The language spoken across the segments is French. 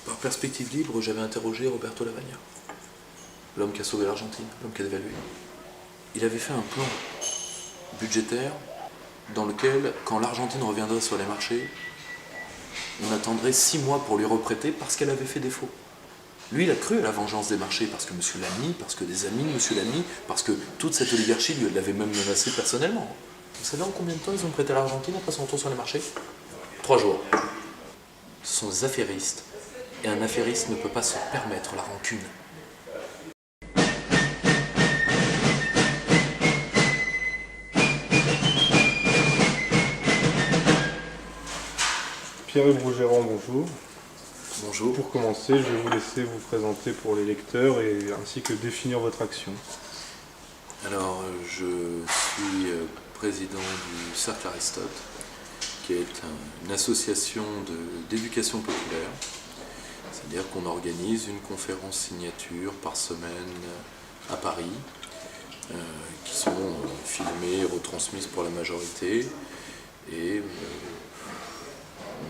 par perspective libre, j'avais interrogé Roberto Lavagna, l'homme qui a sauvé l'Argentine, l'homme qui a dévalué. Il avait fait un plan budgétaire dans lequel, quand l'Argentine reviendrait sur les marchés, on attendrait 6 mois pour lui reprêter parce qu'elle avait fait défaut. Lui, il a cru à la vengeance des marchés parce que M. Lamy, parce que des amis de M. Lamy, parce que toute cette oligarchie lui l'avait même menacé personnellement. Vous savez en combien de temps ils ont prêté à l'Argentine après son retour sur les marchés? 3 jours. Ce sont des affairistes. Et un affairiste ne peut pas se permettre la rancune. Pierre-Yves Rougeron, bonjour. Bonjour. Pour commencer, je vais vous laisser vous présenter pour les lecteurs ainsi que définir votre action. Alors, je suis président du Cercle Aristote, qui est une association d'éducation populaire. C'est-à-dire qu'on organise une conférence signature par semaine à Paris, qui sont filmées et retransmises pour la majorité. Et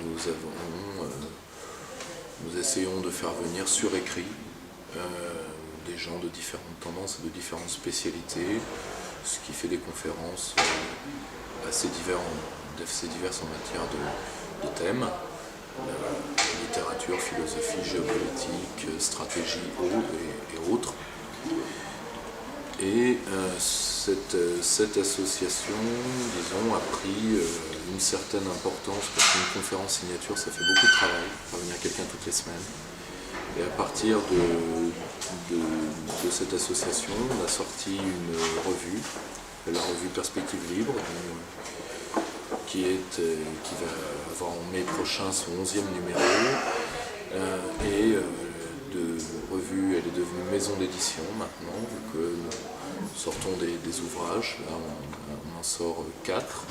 nous essayons de faire venir sur écrit des gens de différentes tendances et de différentes spécialités, ce qui fait des conférences assez diverses en matière de thèmes, littérature, philosophie, géopolitique, stratégie et autres. Et cette association, disons, a pris une certaine importance parce qu'une conférence signature, ça fait beaucoup de travail, faire venir quelqu'un toutes les semaines. Et à partir de cette association, on a sorti une revue, la revue Perspective Libre, qui va avoir en mai prochain son 11e numéro. De revue, elle est devenue maison d'édition maintenant, vu que nous sortons des ouvrages. Là, on en sort 4.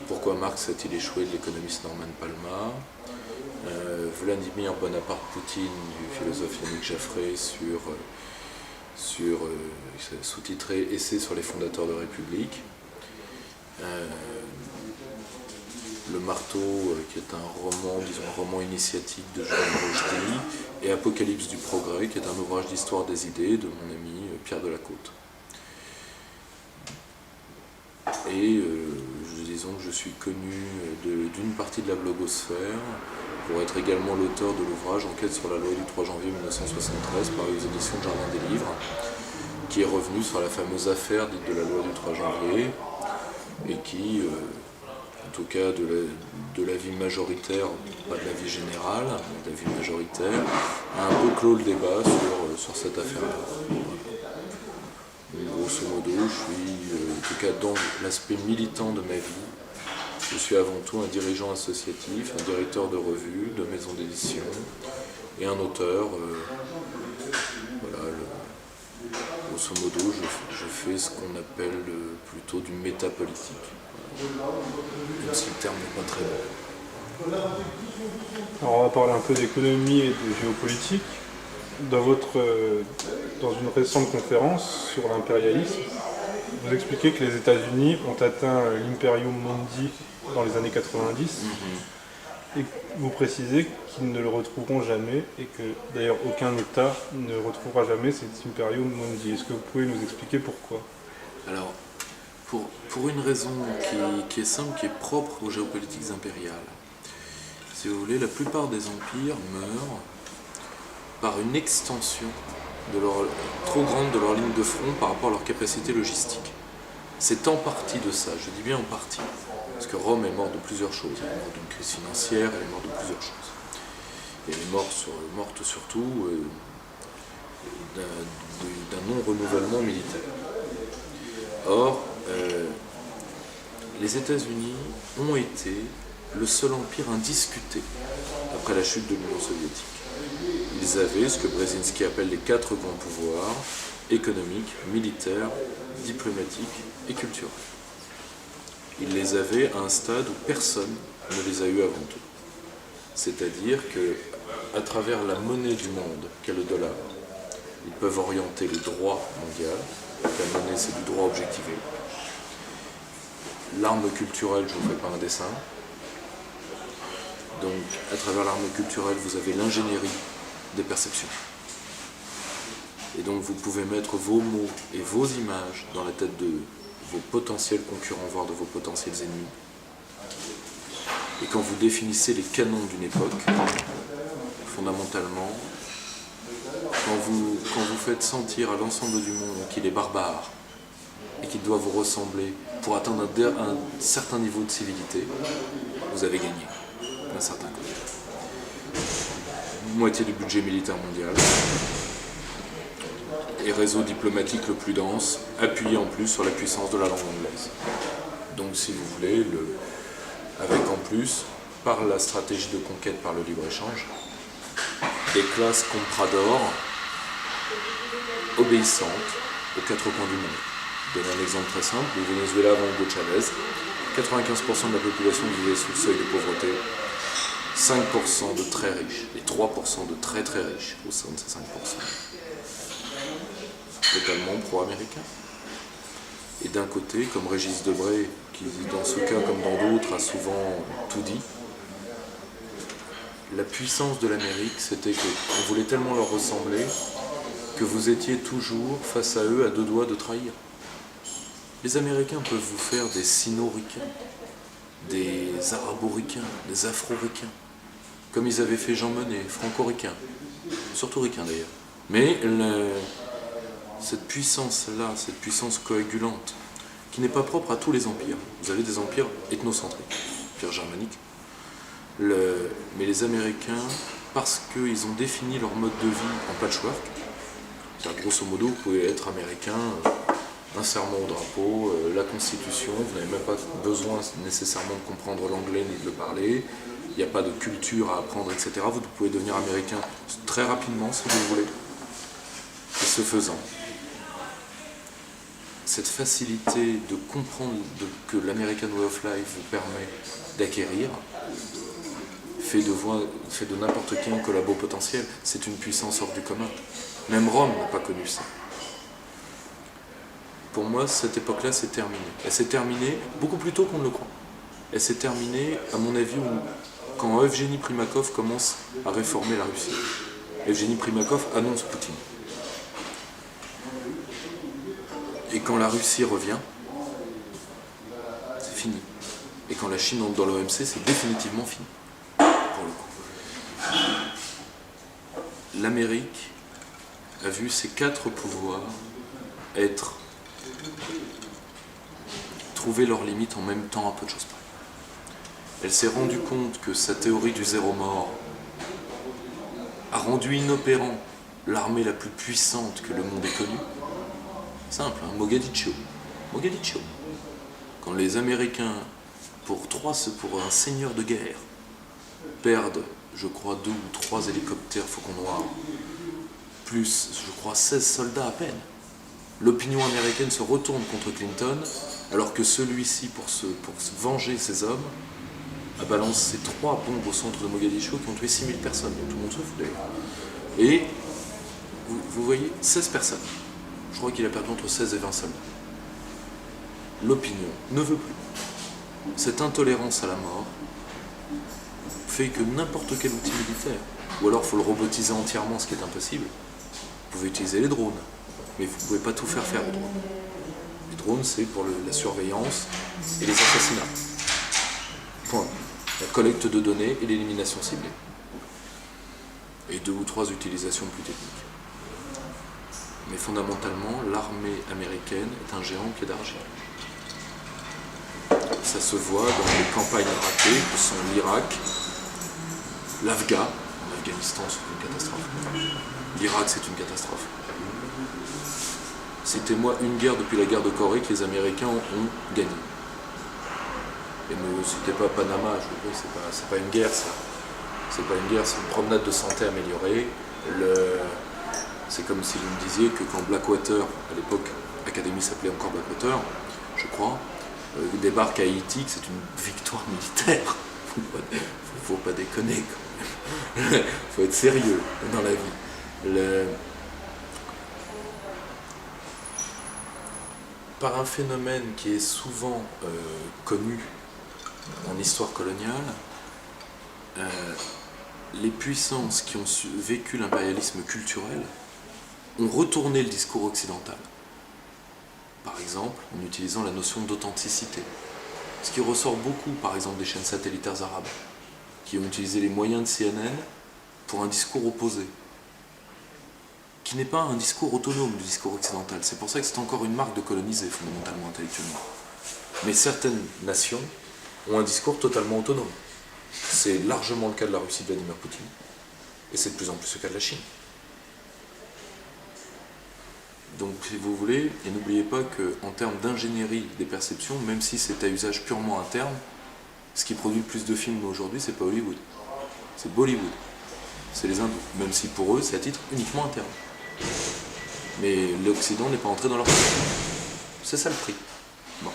Pourquoi Marx a-t-il échoué, de l'économiste Norman Palma. Vladimir Bonaparte Poutine, du philosophe Yannick Jaffray, sous-titré Essai sur les fondateurs de République. Le Marteau, qui est un roman initiatique de Jean Rochety, et Apocalypse du progrès, qui est un ouvrage d'histoire des idées de mon ami Pierre Delacôte. Et disons que je suis connu d'une partie de la blogosphère pour être également l'auteur de l'ouvrage Enquête sur la loi du 3 janvier 1973 par les éditions de Jardin des Livres, qui est revenu sur la fameuse affaire dite de la loi du 3 janvier et qui, en tout cas de l'avis majoritaire, pas de l'avis général, mais de l'avis majoritaire, a un peu clos le débat sur cette affaire-là. Grosso modo, je suis, en tout cas dans l'aspect militant de ma vie, je suis avant tout un dirigeant associatif, un directeur de revue, de maison d'édition et un auteur. Grosso modo, je fais ce qu'on appelle plutôt du métapolitique. Même si le terme n'est pas très bon. Alors on va parler un peu d'économie et de géopolitique. Dans une récente conférence sur l'impérialisme, vous expliquez que les États-Unis ont atteint l'imperium mundi dans les années 90 et vous précisez qu'ils ne le retrouveront jamais et que d'ailleurs aucun État ne retrouvera jamais cet imperium mundi. Est-ce que vous pouvez nous expliquer pourquoi? Alors, pour une raison qui est simple, qui est propre aux géopolitiques impériales. Si vous voulez, la plupart des empires meurent par une extension trop grande de leur ligne de front par rapport à leur capacité logistique. C'est en partie de ça, je dis bien en partie, parce que Rome est morte de plusieurs choses. Elle est morte d'une crise financière, elle est morte de plusieurs choses. Et elle est morte surtout d'un non-renouvellement militaire. Or, les États-Unis ont été le seul empire indiscuté après la chute de l'Union soviétique. Ils avaient ce que Brzezinski appelle les 4 grands pouvoirs, économiques, militaires, diplomatiques et culturels. Ils les avaient à un stade où personne ne les a eus avant eux. C'est-à-dire qu'à travers la monnaie du monde, qu'est le dollar, ils peuvent orienter le droit mondial. La monnaie, c'est du droit objectivé. L'arme culturelle, je ne vous fais pas un dessin. Donc, à travers l'armée culturelle, vous avez l'ingénierie des perceptions. Et donc, vous pouvez mettre vos mots et vos images dans la tête de vos potentiels concurrents, voire de vos potentiels ennemis. Et quand vous définissez les canons d'une époque, fondamentalement, quand vous faites sentir à l'ensemble du monde qu'il est barbare et qu'il doit vous ressembler pour atteindre un certain niveau de civilité, vous avez gagné d'un certain côté. Moitié du budget militaire mondial et réseau diplomatique le plus dense, appuyé en plus sur la puissance de la langue anglaise. Donc si vous voulez, avec en plus, par la stratégie de conquête par le libre-échange, des classes comprador obéissantes aux quatre coins du monde. Je donne un exemple très simple, le Venezuela avant Hugo Chavez, 95% de la population vivait sous le seuil de pauvreté, 5% de très riches et 3% de très très riches au sein de ces 5%. Totalement pro-américain. Et d'un côté, comme Régis Debray, qui dans ce cas comme dans d'autres a souvent tout dit, la puissance de l'Amérique, c'était qu'on voulait tellement leur ressembler que vous étiez toujours face à eux à deux doigts de trahir. Les Américains peuvent vous faire des Sino-ricains, des Arabo-ricains, des Afro-ricains, comme ils avaient fait Jean Monnet, Franco-ricains, surtout ricains d'ailleurs. Mais cette puissance-là, cette puissance coagulante, qui n'est pas propre à tous les empires. Vous avez des empires ethnocentriques, empire germanique. Mais les Américains, parce qu'ils ont défini leur mode de vie en patchwork, c'est-à-dire grosso modo, vous pouvez être américain, un serment au drapeau, la Constitution, vous n'avez même pas besoin nécessairement de comprendre l'anglais ni de le parler, il n'y a pas de culture à apprendre, etc. Vous pouvez devenir américain très rapidement si vous voulez. Et ce faisant, cette facilité de comprendre que l'American Way of Life vous permet d'acquérir fait de n'importe qui un collabo potentiel. C'est une puissance hors du commun. Même Rome n'a pas connu ça. Pour moi, cette époque-là s'est terminée. Elle s'est terminée beaucoup plus tôt qu'on ne le croit. Elle s'est terminée, à mon avis, quand Evgeny Primakov commence à réformer la Russie. Evgeny Primakov annonce Poutine. Et quand la Russie revient, c'est fini. Et quand la Chine entre dans l'OMC, c'est définitivement fini. Pour le coup. L'Amérique a vu ses quatre pouvoirs trouver leurs limites en même temps à peu de choses près. Elle s'est rendue compte que sa théorie du zéro mort a rendu inopérant l'armée la plus puissante que le monde ait connue. Simple, hein, Mogadiscio. Quand les Américains, pour un seigneur de guerre, perdent, je crois, 2 ou 3 hélicoptères Faucon Noir, plus, je crois, 16 soldats à peine, l'opinion américaine se retourne contre Clinton, alors que celui-ci, pour se venger ses hommes, a balancé 3 bombes au centre de Mogadiscio qui ont tué 6000 personnes, dont tout le monde se fout d'ailleurs. Et, vous voyez, 16 personnes. Je crois qu'il a perdu entre 16 et 20 soldats. L'opinion ne veut plus. Cette intolérance à la mort fait que n'importe quel outil militaire, ou alors il faut le robotiser entièrement, ce qui est impossible. Vous pouvez utiliser les drones, mais vous ne pouvez pas tout faire aux drones. Les drones, c'est pour la surveillance et les assassinats. Point. La collecte de données et l'élimination ciblée. Et 2 ou 3 utilisations plus techniques. Mais fondamentalement, l'armée américaine est un géant pied d'argile. Ça se voit dans les campagnes ratées que sont l'Irak, l'Afghanistan, c'est une catastrophe. L'Irak, c'est une catastrophe. Citez-moi une guerre depuis la guerre de Corée que les Américains ont gagnée. Et ne citez pas Panama, c'est pas une guerre, ça. C'est pas une guerre, c'est une promenade de santé améliorée. C'est comme si vous me disiez que quand Blackwater, à l'époque, l'Académie s'appelait encore Blackwater, je crois, débarque à Haïti, que c'est une victoire militaire. Faut pas déconner, quand même. Faut être sérieux dans la vie. Par un phénomène qui est souvent connu en histoire coloniale, les puissances qui ont vécu l'impérialisme culturel ont retourné le discours occidental. Par exemple, en utilisant la notion d'authenticité. Ce qui ressort beaucoup, par exemple, des chaînes satellitaires arabes, qui ont utilisé les moyens de CNN pour un discours opposé, qui n'est pas un discours autonome du discours occidental. C'est pour ça que c'est encore une marque de coloniser, fondamentalement, intellectuellement. Mais certaines nations ont un discours totalement autonome. C'est largement le cas de la Russie de Vladimir Poutine, et c'est de plus en plus le cas de la Chine. Donc, si vous voulez, et n'oubliez pas qu'en termes d'ingénierie des perceptions, même si c'est à usage purement interne, ce qui produit le plus de films aujourd'hui, c'est pas Hollywood, c'est Bollywood, c'est les hindous, même si pour eux, c'est à titre uniquement interne. Mais l'Occident n'est pas entré dans leur prix. C'est ça le prix. Bon.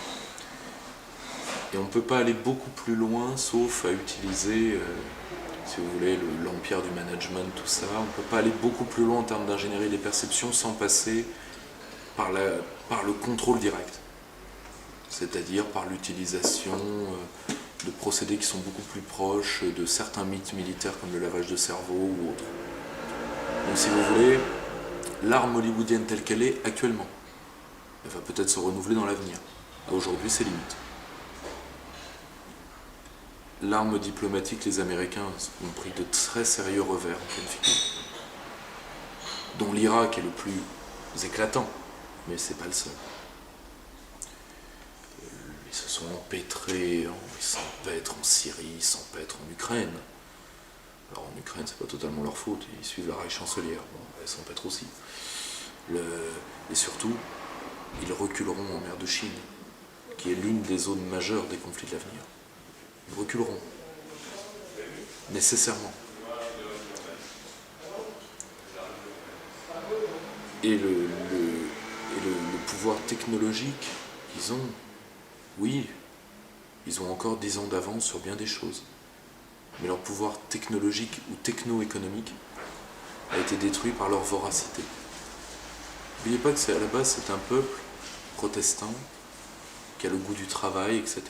Et on ne peut pas aller beaucoup plus loin, sauf à utiliser, si vous voulez, l'empire du management, tout ça. On ne peut pas aller beaucoup plus loin en termes d'ingénierie des perceptions sans passer par le contrôle direct. C'est-à-dire par l'utilisation de procédés qui sont beaucoup plus proches de certains mythes militaires comme le lavage de cerveau ou autre. Donc si vous voulez, l'arme hollywoodienne telle qu'elle est actuellement, elle va peut-être se renouveler dans l'avenir. Aujourd'hui, c'est limite. L'arme diplomatique, les Américains ont pris de très sérieux revers en pleine figure, dont l'Irak est le plus éclatant, mais c'est pas le seul. Ils se sont empêtrés, ils s'empêtrent en Syrie, ils s'empêtrent en Ukraine. Alors en Ukraine, c'est pas totalement leur faute, ils suivent la Reich chancelière, bon, elles s'empêtrent aussi. Et surtout, ils reculeront en mer de Chine, qui est l'une des zones majeures des conflits de l'avenir. Ils reculeront, nécessairement. Et le pouvoir technologique qu'ils ont, oui, ils ont encore 10 ans d'avance sur bien des choses. Mais leur pouvoir technologique ou techno-économique a été détruit par leur voracité. N'oubliez pas que à la base, c'est un peuple protestant qui a le goût du travail, etc.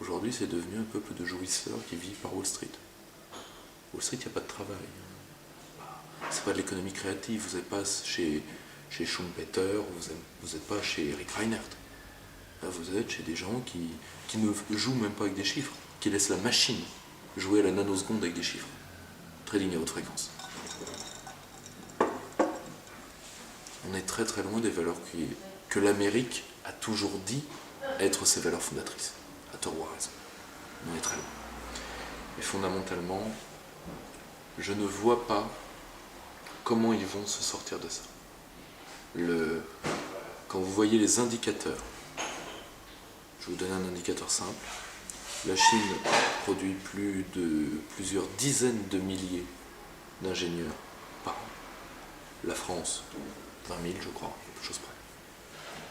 Aujourd'hui, c'est devenu un peuple de jouisseurs qui vivent par Wall Street. Wall Street, il n'y a pas de travail. C'est pas de l'économie créative. Vous n'êtes pas chez Schumpeter, vous n'êtes pas chez Eric Reinert. Là, vous êtes chez des gens qui ne jouent même pas avec des chiffres, qui laissent la machine jouer à la nanoseconde avec des chiffres. Trading à haute fréquence. On est très très loin des valeurs que l'Amérique a toujours dit être ses valeurs fondatrices. À tort ou à raison. On est très loin. Mais fondamentalement, je ne vois pas comment ils vont se sortir de ça. Quand vous voyez les indicateurs, je vais vous donner un indicateur simple. La Chine produit plusieurs dizaines de milliers d'ingénieurs par an. La France, 20 000 je crois, quelque chose près.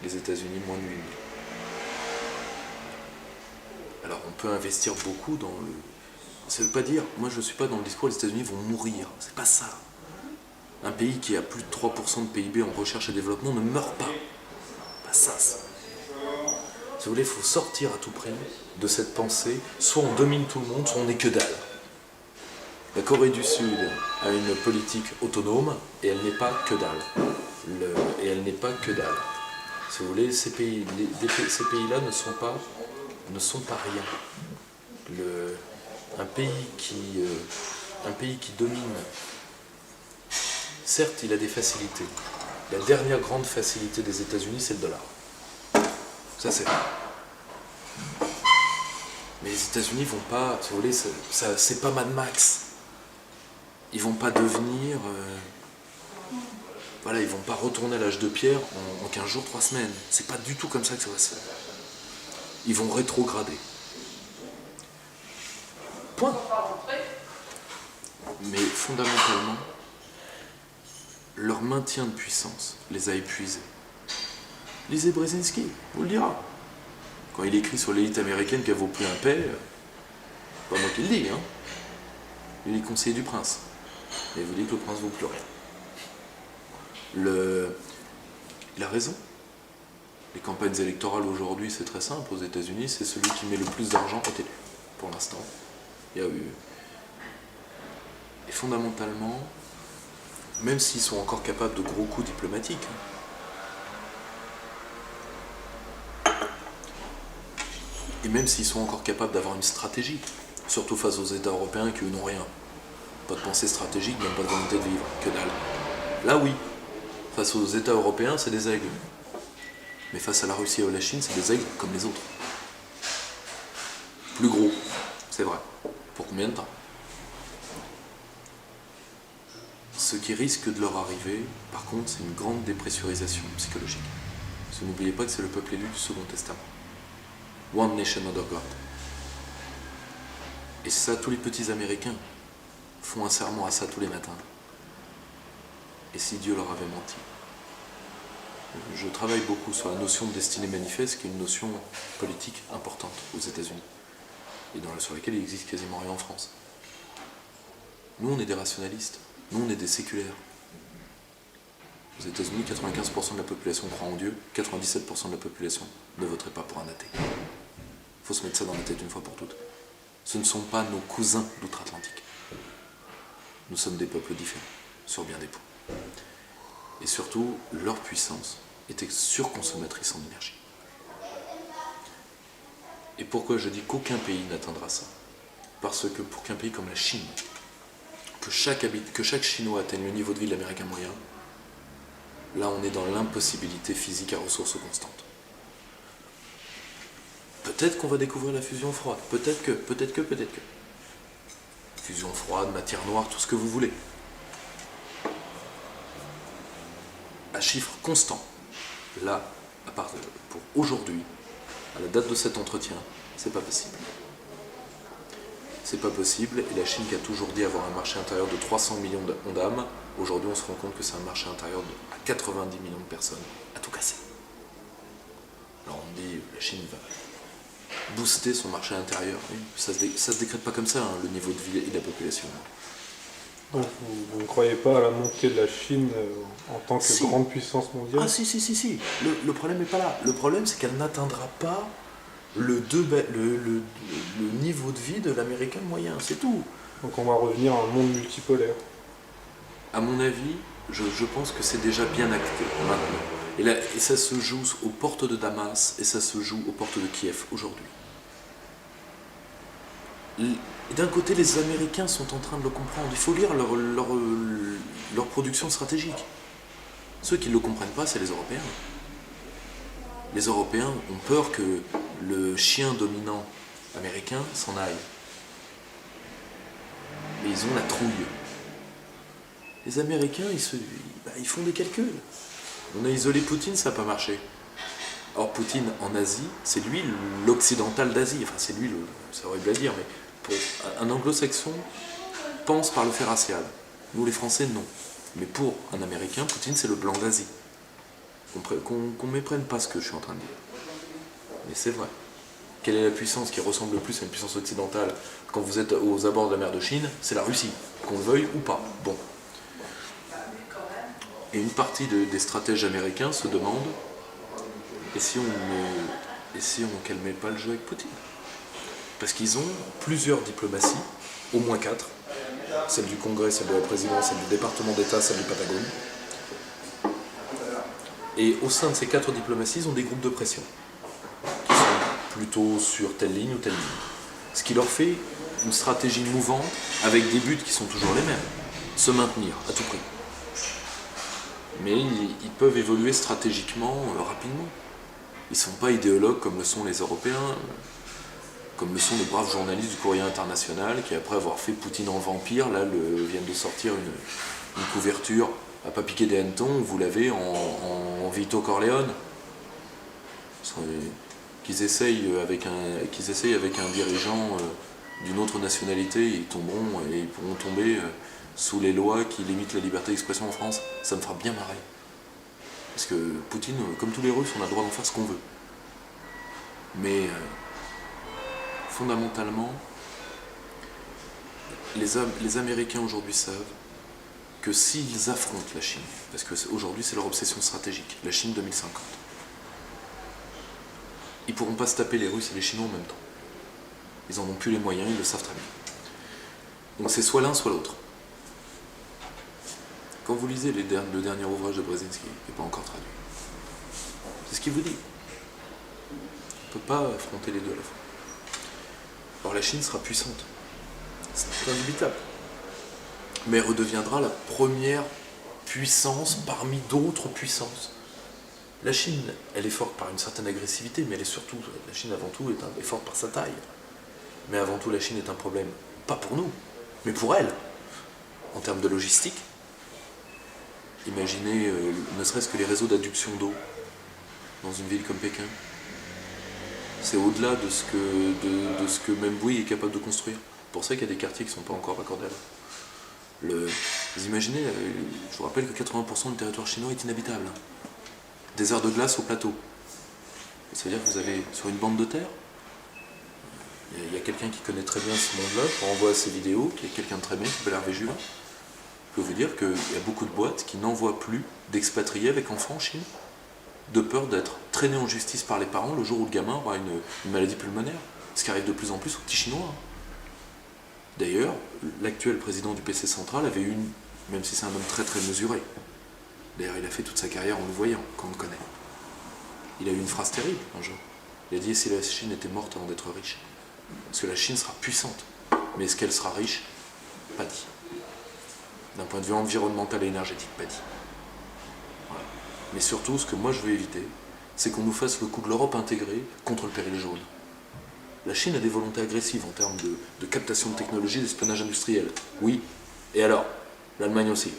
Les États-Unis, moins de 8 000. Alors on peut investir beaucoup dans le... Ça ne veut pas dire, moi je ne suis pas dans le discours les États-Unis vont mourir, c'est pas ça. Un pays qui a plus de 3% de PIB en recherche et développement ne meurt pas. Pas ça. Si vous voulez, il faut sortir à tout prix de cette pensée, soit on domine tout le monde, soit on n'est que dalle. La Corée du Sud a une politique autonome et elle n'est pas que dalle. Et elle n'est pas que dalle. Si vous voulez, ces pays-là ne sont pas rien. Un pays qui domine, certes, il a des facilités. La dernière grande facilité des États-Unis, c'est le dollar. Ça, c'est vrai. Mais les États-Unis vont pas, si vous voulez, c'est pas Mad Max. Ils vont pas devenir... voilà, ils vont pas retourner à l'âge de pierre en 15 jours, 3 semaines. C'est pas du tout comme ça que ça va se faire. Ils vont rétrograder. Point. Mais fondamentalement, leur maintien de puissance les a épuisés. Lisez Brzezinski, vous le dira. Quand il écrit sur l'élite américaine qu'elle vaut plus un paix, pas moi qui le dis, hein. Il est conseiller du prince. Et vous dites que le prince vaut plus rien. Il a raison. Les campagnes électorales aujourd'hui, c'est très simple. Aux États-Unis, c'est celui qui met le plus d'argent est élu. Pour l'instant, il y a eu Et fondamentalement, même s'ils sont encore capables de gros coups diplomatiques, et même s'ils sont encore capables d'avoir une stratégie, surtout face aux États européens qui eux n'ont rien. Pas de pensée stratégique, même pas de volonté de vivre, que dalle. Là oui, face aux États européens, c'est des aigles. Mais face à la Russie et à la Chine, c'est des aigles comme les autres. Plus gros, c'est vrai. Pour combien de temps? Ce qui risque de leur arriver, par contre, c'est une grande dépressurisation psychologique. Parce que n'oubliez pas que c'est le peuple élu du Second Testament. One nation under God. Et ça, tous les petits Américains font un serment à ça tous les matins. Et si Dieu leur avait menti? Je travaille beaucoup sur la notion de destinée manifeste, qui est une notion politique importante aux États-Unis, et sur laquelle il existe quasiment rien en France. Nous, on est des rationalistes. Nous, on est des séculaires. Aux États-Unis, 95% de la population croit en Dieu, 97% de la population ne voterait pas pour un athée. Il faut se mettre ça dans la tête une fois pour toutes. Ce ne sont pas nos cousins d'outre-Atlantique. Nous sommes des peuples différents, sur bien des points. Et surtout, leur puissance était surconsommatrice en énergie. Et pourquoi je dis qu'aucun pays n'atteindra ça? Parce que pour qu'un pays comme la Chine, que chaque Chinois atteigne le niveau de vie de l'Américain moyen, là on est dans l'impossibilité physique à ressources constantes. Peut-être qu'on va découvrir la fusion froide, peut-être que. Fusion froide, matière noire, tout ce que vous voulez. À chiffre constant. Là, pour aujourd'hui, à la date de cet entretien, c'est pas possible. C'est pas possible, et la Chine qui a toujours dit avoir un marché intérieur de 300 millions d'âmes, aujourd'hui on se rend compte que c'est un marché intérieur de 90 millions de personnes, à tout casser. Alors on dit, la Chine va booster son marché intérieur. Oui, ça se décrète pas comme ça, hein, le niveau de vie et de la population. Donc vous ne croyez pas à la montée de la Chine en tant que grande puissance mondiale? Ah si. Le problème n'est pas là. Le problème c'est qu'elle n'atteindra pas le niveau de vie de l'Américain moyen, c'est tout. Donc on va revenir à un monde multipolaire. À mon avis, je pense que c'est déjà bien acté maintenant. Et ça se joue aux portes de Damas et ça se joue aux portes de Kiev aujourd'hui. Et d'un côté, les Américains sont en train de le comprendre. Il faut lire leur production stratégique. Ceux qui ne le comprennent pas, c'est les Européens. Les Européens ont peur que le chien dominant américain s'en aille. Et ils ont la trouille. Les Américains, ils font des calculs. On a isolé Poutine, ça n'a pas marché. Or, Poutine, en Asie, c'est lui l'occidental d'Asie. Enfin, c'est lui, c'est horrible à dire, mais pour un anglo-saxon pense par le fait racial. Nous, les Français, non. Mais pour un Américain, Poutine, c'est le blanc d'Asie. Qu'on ne méprenne pas ce que je suis en train de dire. Mais c'est vrai. Quelle est la puissance qui ressemble le plus à une puissance occidentale quand vous êtes aux abords de la mer de Chine? C'est la Russie, qu'on le veuille ou pas. Bon. Et une partie des stratèges américains se demandent et si on calmait pas le jeu avec Poutine? Parce qu'ils ont plusieurs diplomaties, au moins 4. Celle du Congrès, celle de la présidence, celle du département d'État, celle du Patagone. Et au sein de ces 4 diplomaties, ils ont des groupes de pression qui sont plutôt sur telle ligne ou telle ligne. Ce qui leur fait une stratégie mouvante avec des buts qui sont toujours les mêmes. Se maintenir à tout prix. Mais ils peuvent évoluer stratégiquement rapidement. Ils ne sont pas idéologues comme le sont les Européens, comme le sont les braves journalistes du Courrier International qui, après avoir fait Poutine en vampire, là, viennent de sortir une couverture à pas piquer des hannetons, vous l'avez en Vito Corleone. Qu'ils essayent avec un dirigeant d'une autre nationalité, ils pourront tomber sous les lois qui limitent la liberté d'expression en France. Ça me fera bien marrer. Parce que Poutine, comme tous les Russes, on a le droit d'en faire ce qu'on veut. Mais fondamentalement, les Américains aujourd'hui savent que s'ils affrontent la Chine, parce qu'aujourd'hui c'est leur obsession stratégique, la Chine 2050, ils ne pourront pas se taper les Russes et les Chinois en même temps. Ils n'en ont plus les moyens, ils le savent très bien. Donc c'est soit l'un, soit l'autre. Quand vous lisez le dernier ouvrage de Brzezinski, qui n'est pas encore traduit, c'est ce qu'il vous dit. On ne peut pas affronter les deux à la fois. Alors la Chine sera puissante, c'est indubitable. Mais elle redeviendra la première puissance parmi d'autres puissances. La Chine, elle est forte par une certaine agressivité, mais elle est surtout, la Chine avant tout est forte par sa taille. Mais avant tout, la Chine est un problème, pas pour nous, mais pour elle, en termes de logistique. Imaginez ne serait-ce que les réseaux d'adduction d'eau dans une ville comme Pékin. C'est au-delà de ce que même Bouygues est capable de construire. C'est pour ça qu'il y a des quartiers qui ne sont pas encore raccordés à l'eau. Vous imaginez, je vous rappelle que 80% du territoire chinois est inhabitable. Des aires de glace au plateau. Ça veut dire que vous avez sur une bande de terre, il y a quelqu'un qui connaît très bien ce monde-là, je vous renvoie à ces vidéos, qui est quelqu'un de très bien, qui s'appelle Hervé Juvin. Je peux vous dire qu'il y a beaucoup de boîtes qui n'envoient plus d'expatriés avec enfants en Chine, de peur d'être traînés en justice par les parents le jour où le gamin aura une maladie pulmonaire. Ce qui arrive de plus en plus aux petits Chinois. D'ailleurs, l'actuel président du PC Central avait une, même si c'est un homme très très mesuré, d'ailleurs il a fait toute sa carrière en le voyant, qu'on le connaît. Il a eu une phrase terrible un jour. Il a dit « Et si la Chine était morte avant d'être riche ?» Parce que la Chine sera puissante. Mais est-ce qu'elle sera riche? Pas dit. D'un point de vue environnemental et énergétique, pas dit. Voilà. Mais surtout, ce que moi je veux éviter, c'est qu'on nous fasse le coup de l'Europe intégrée contre le péril jaune. La Chine a des volontés agressives en termes de captation de technologie, d'espionnage industriel. Oui. Et alors? L'Allemagne aussi.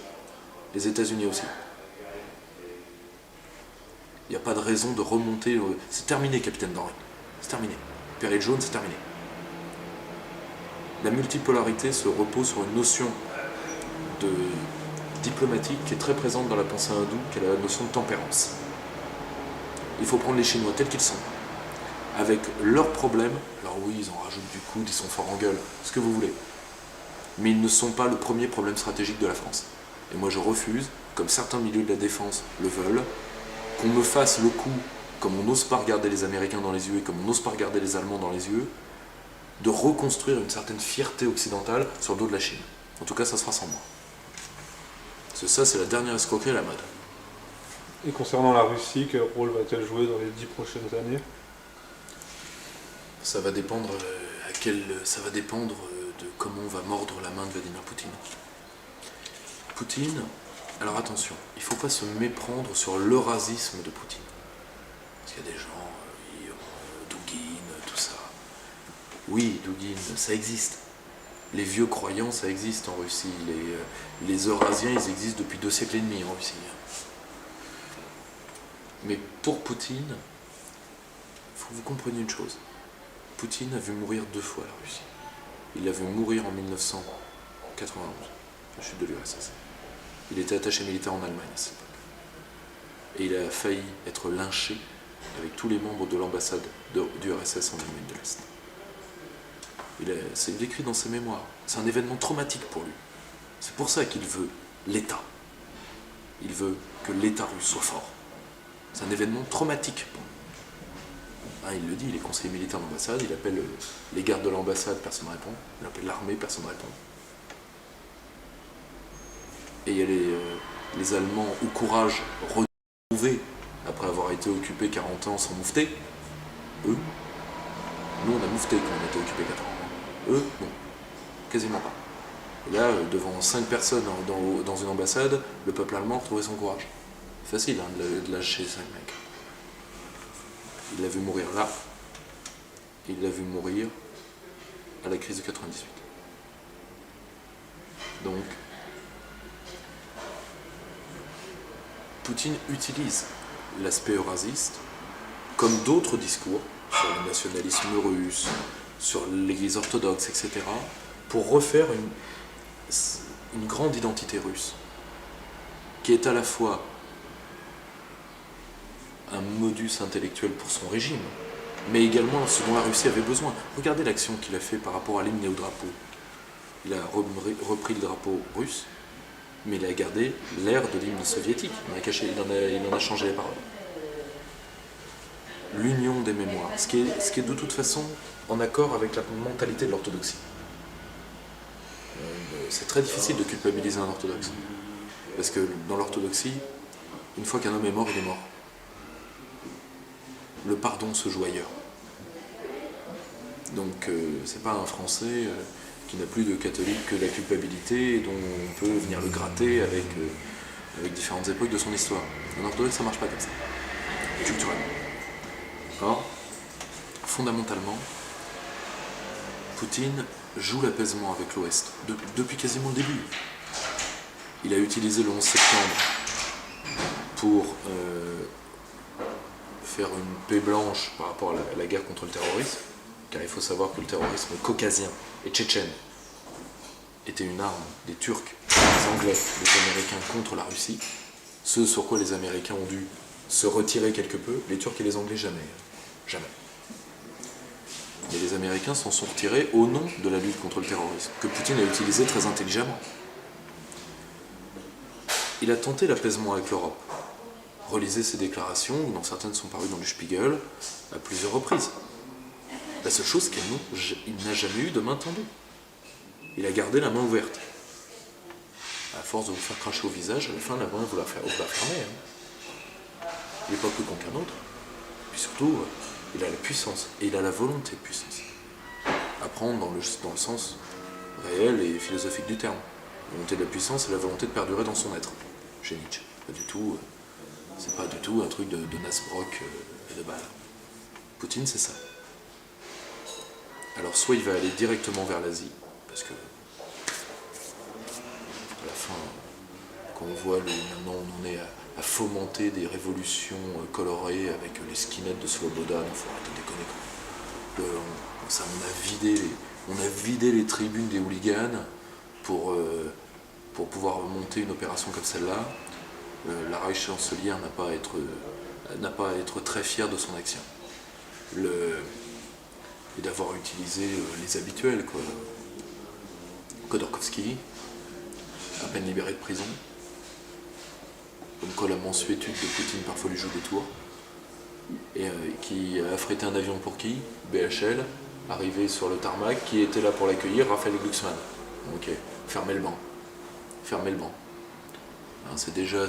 Les États-Unis aussi. Il n'y a pas de raison de remonter. C'est terminé, capitaine Denry. C'est terminé. Péril jaune, c'est terminé. La multipolarité se repose sur une notion diplomatique qui est très présente dans la pensée hindoue, qui est la notion de tempérance. Il faut prendre les Chinois tels qu'ils sont, avec leurs problèmes. Alors oui, ils en rajoutent du coude, ils sont forts en gueule, ce que vous voulez. Mais ils ne sont pas le premier problème stratégique de la France. Et moi je refuse, comme certains milieux de la défense le veulent, qu'on me fasse le coup, comme on n'ose pas regarder les Américains dans les yeux et comme on n'ose pas regarder les Allemands dans les yeux, de reconstruire une certaine fierté occidentale sur le dos de la Chine. En tout cas, ça sera sans moi. Parce que ça, c'est la dernière escroquerie à la mode. Et concernant la Russie, quel rôle va-t-elle jouer dans les 10 prochaines années? Ça va dépendre ça va dépendre de comment on va mordre la main de Vladimir Poutine. Poutine, alors attention, il ne faut pas se méprendre sur l'eurasisme de Poutine. Parce qu'il y a des gens, Douguine, tout ça. Oui, Douguine, ça existe. Les vieux croyants, ça existe en Russie. Les Eurasiens, ils existent depuis 2 siècles et demi en Russie. Mais pour Poutine, il faut que vous compreniez une chose. Poutine a vu mourir 2 fois la Russie. Il l'a vu mourir en 1991, la chute de l'URSS. Il était attaché militaire en Allemagne à cette époque. Et il a failli être lynché avec tous les membres de l'ambassade du RSS en Allemagne de l'Est. C'est décrit dans ses mémoires. C'est un événement traumatique pour lui. C'est pour ça qu'il veut l'État. Il veut que l'État russe soit fort. C'est un événement traumatique pour lui. Hein, il le dit, il est conseiller militaire de l'ambassade, il appelle les gardes de l'ambassade, personne ne répond. Il appelle l'armée, personne ne répond. Et il y a les Allemands au courage retrouvé après avoir été occupés 40 ans sans moufter. Eux, nous on a moufté quand on a été occupés 4 ans. Eux, non, quasiment pas. Et là, devant 5 personnes dans une ambassade, le peuple allemand a retrouvé son courage. C'est facile hein, de lâcher 5 mecs. Il l'a vu mourir là, et il l'a vu mourir à la crise de 98. Donc, Poutine utilise l'aspect eurasiste comme d'autres discours sur le nationalisme russe, sur l'église orthodoxe, etc., pour refaire une grande identité russe, qui est à la fois un modus intellectuel pour son régime, mais également ce dont la Russie avait besoin. Regardez l'action qu'il a fait par rapport à l'hymne et au drapeau. Il a repris le drapeau russe, mais il a gardé l'air de l'hymne soviétique. Il en a changé les paroles. L'union des mémoires, ce qui est de toute façon en accord avec la mentalité de l'orthodoxie. C'est très difficile de culpabiliser un orthodoxe. Parce que dans l'orthodoxie, une fois qu'un homme est mort, il est mort. Le pardon se joue ailleurs. Donc c'est pas un Français qui n'a plus de catholique que la culpabilité, dont on peut venir le gratter avec différentes époques de son histoire. En orthodoxe, ça marche pas comme ça, culturellement. Or, fondamentalement, Poutine joue l'apaisement avec l'Ouest, depuis quasiment le début. Il a utilisé le 11 septembre pour faire une paix blanche par rapport à la guerre contre le terrorisme, car il faut savoir que le terrorisme caucasien et tchétchène était une arme des Turcs, des Anglais, des Américains contre la Russie, ce sur quoi les Américains ont dû se retirer quelque peu, les Turcs et les Anglais jamais. Jamais. Mais les Américains s'en sont retirés au nom de la lutte contre le terrorisme, que Poutine a utilisé très intelligemment. Il a tenté l'apaisement avec l'Europe. Relisez ses déclarations, dont certaines sont parues dans le Spiegel, à plusieurs reprises. La seule chose, c'est qu'il n'a jamais eu de main tendue. Il a gardé la main ouverte. À force de vous faire cracher au visage, à la fin, la main, vous la fermez. Il n'est pas plus con qu'un autre. Puis surtout, il a la puissance, et il a la volonté de puissance. À prendre dans le sens réel et philosophique du terme. La volonté de la puissance et la volonté de perdurer dans son être. Chez Nietzsche. Pas du tout, c'est pas du tout un truc de Nasbrock et de Bâle. Poutine, c'est ça. Alors soit il va aller directement vers l'Asie, parce que à la fin, quand on voit maintenant on en est à fomenter des révolutions colorées avec les skinheads de Svoboda, il faut arrêter de déconner. On a vidé les tribunes des hooligans pour pouvoir monter une opération comme celle-là. La Reichschancelière n'a pas à être très fière de son action. Et d'avoir utilisé les habituels, quoi. Khodorkovsky, à peine libéré de prison, comme quoi la mansuétude de Poutine parfois lui joue des tours, et qui a affrété un avion pour qui? BHL, arrivé sur le tarmac, qui était là pour l'accueillir, Raphaël Glucksmann. Ok, fermez le banc. Hein, c'est déjà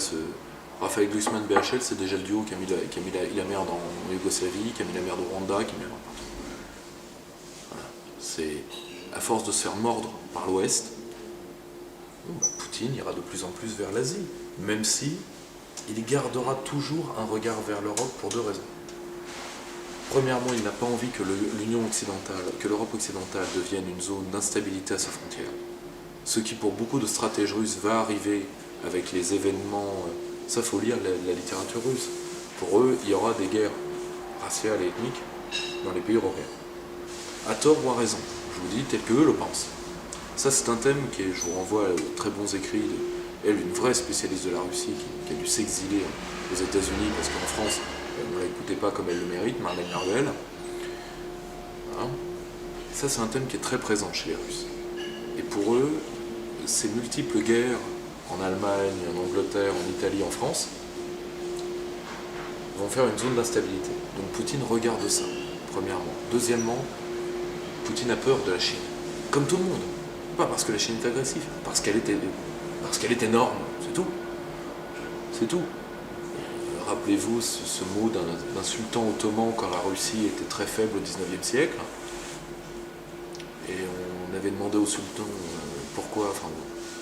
Raphaël Glucksmann BHL, c'est déjà le duo qui a mis la merde en Yougoslavie, qui a mis la merde au Rwanda, qui a mis la merde partout. Voilà. C'est à force de se faire mordre par l'Ouest, Poutine ira de plus en plus vers l'Asie, même si il gardera toujours un regard vers l'Europe pour deux raisons. Premièrement, il n'a pas envie que l'Europe occidentale devienne une zone d'instabilité à ses frontières. Ce qui, pour beaucoup de stratèges russes, va arriver avec les événements. Ça, faut lire la littérature russe. Pour eux, il y aura des guerres raciales et ethniques dans les pays européens. À tort ou à raison, je vous dis, tel que eux le pensent. Ça, c'est un thème je vous renvoie aux très bons écrits une vraie spécialiste de la Russie qui a dû s'exiler aux États-Unis parce qu'en France, elle ne l'écoutait pas comme elle le mérite, Marlène Marvel. Voilà. Ça, c'est un thème qui est très présent chez les Russes. Et pour eux, ces multiples guerres en Allemagne, en Angleterre, en Italie, en France, vont faire une zone d'instabilité. Donc Poutine regarde ça, premièrement. Deuxièmement, Poutine a peur de la Chine. Comme tout le monde. Pas parce que la Chine est agressive, parce qu'elle est énorme, c'est tout. C'est tout. Rappelez-vous ce mot d'un sultan ottoman quand la Russie était très faible au XIXe siècle. Et on avait demandé au sultan pourquoi,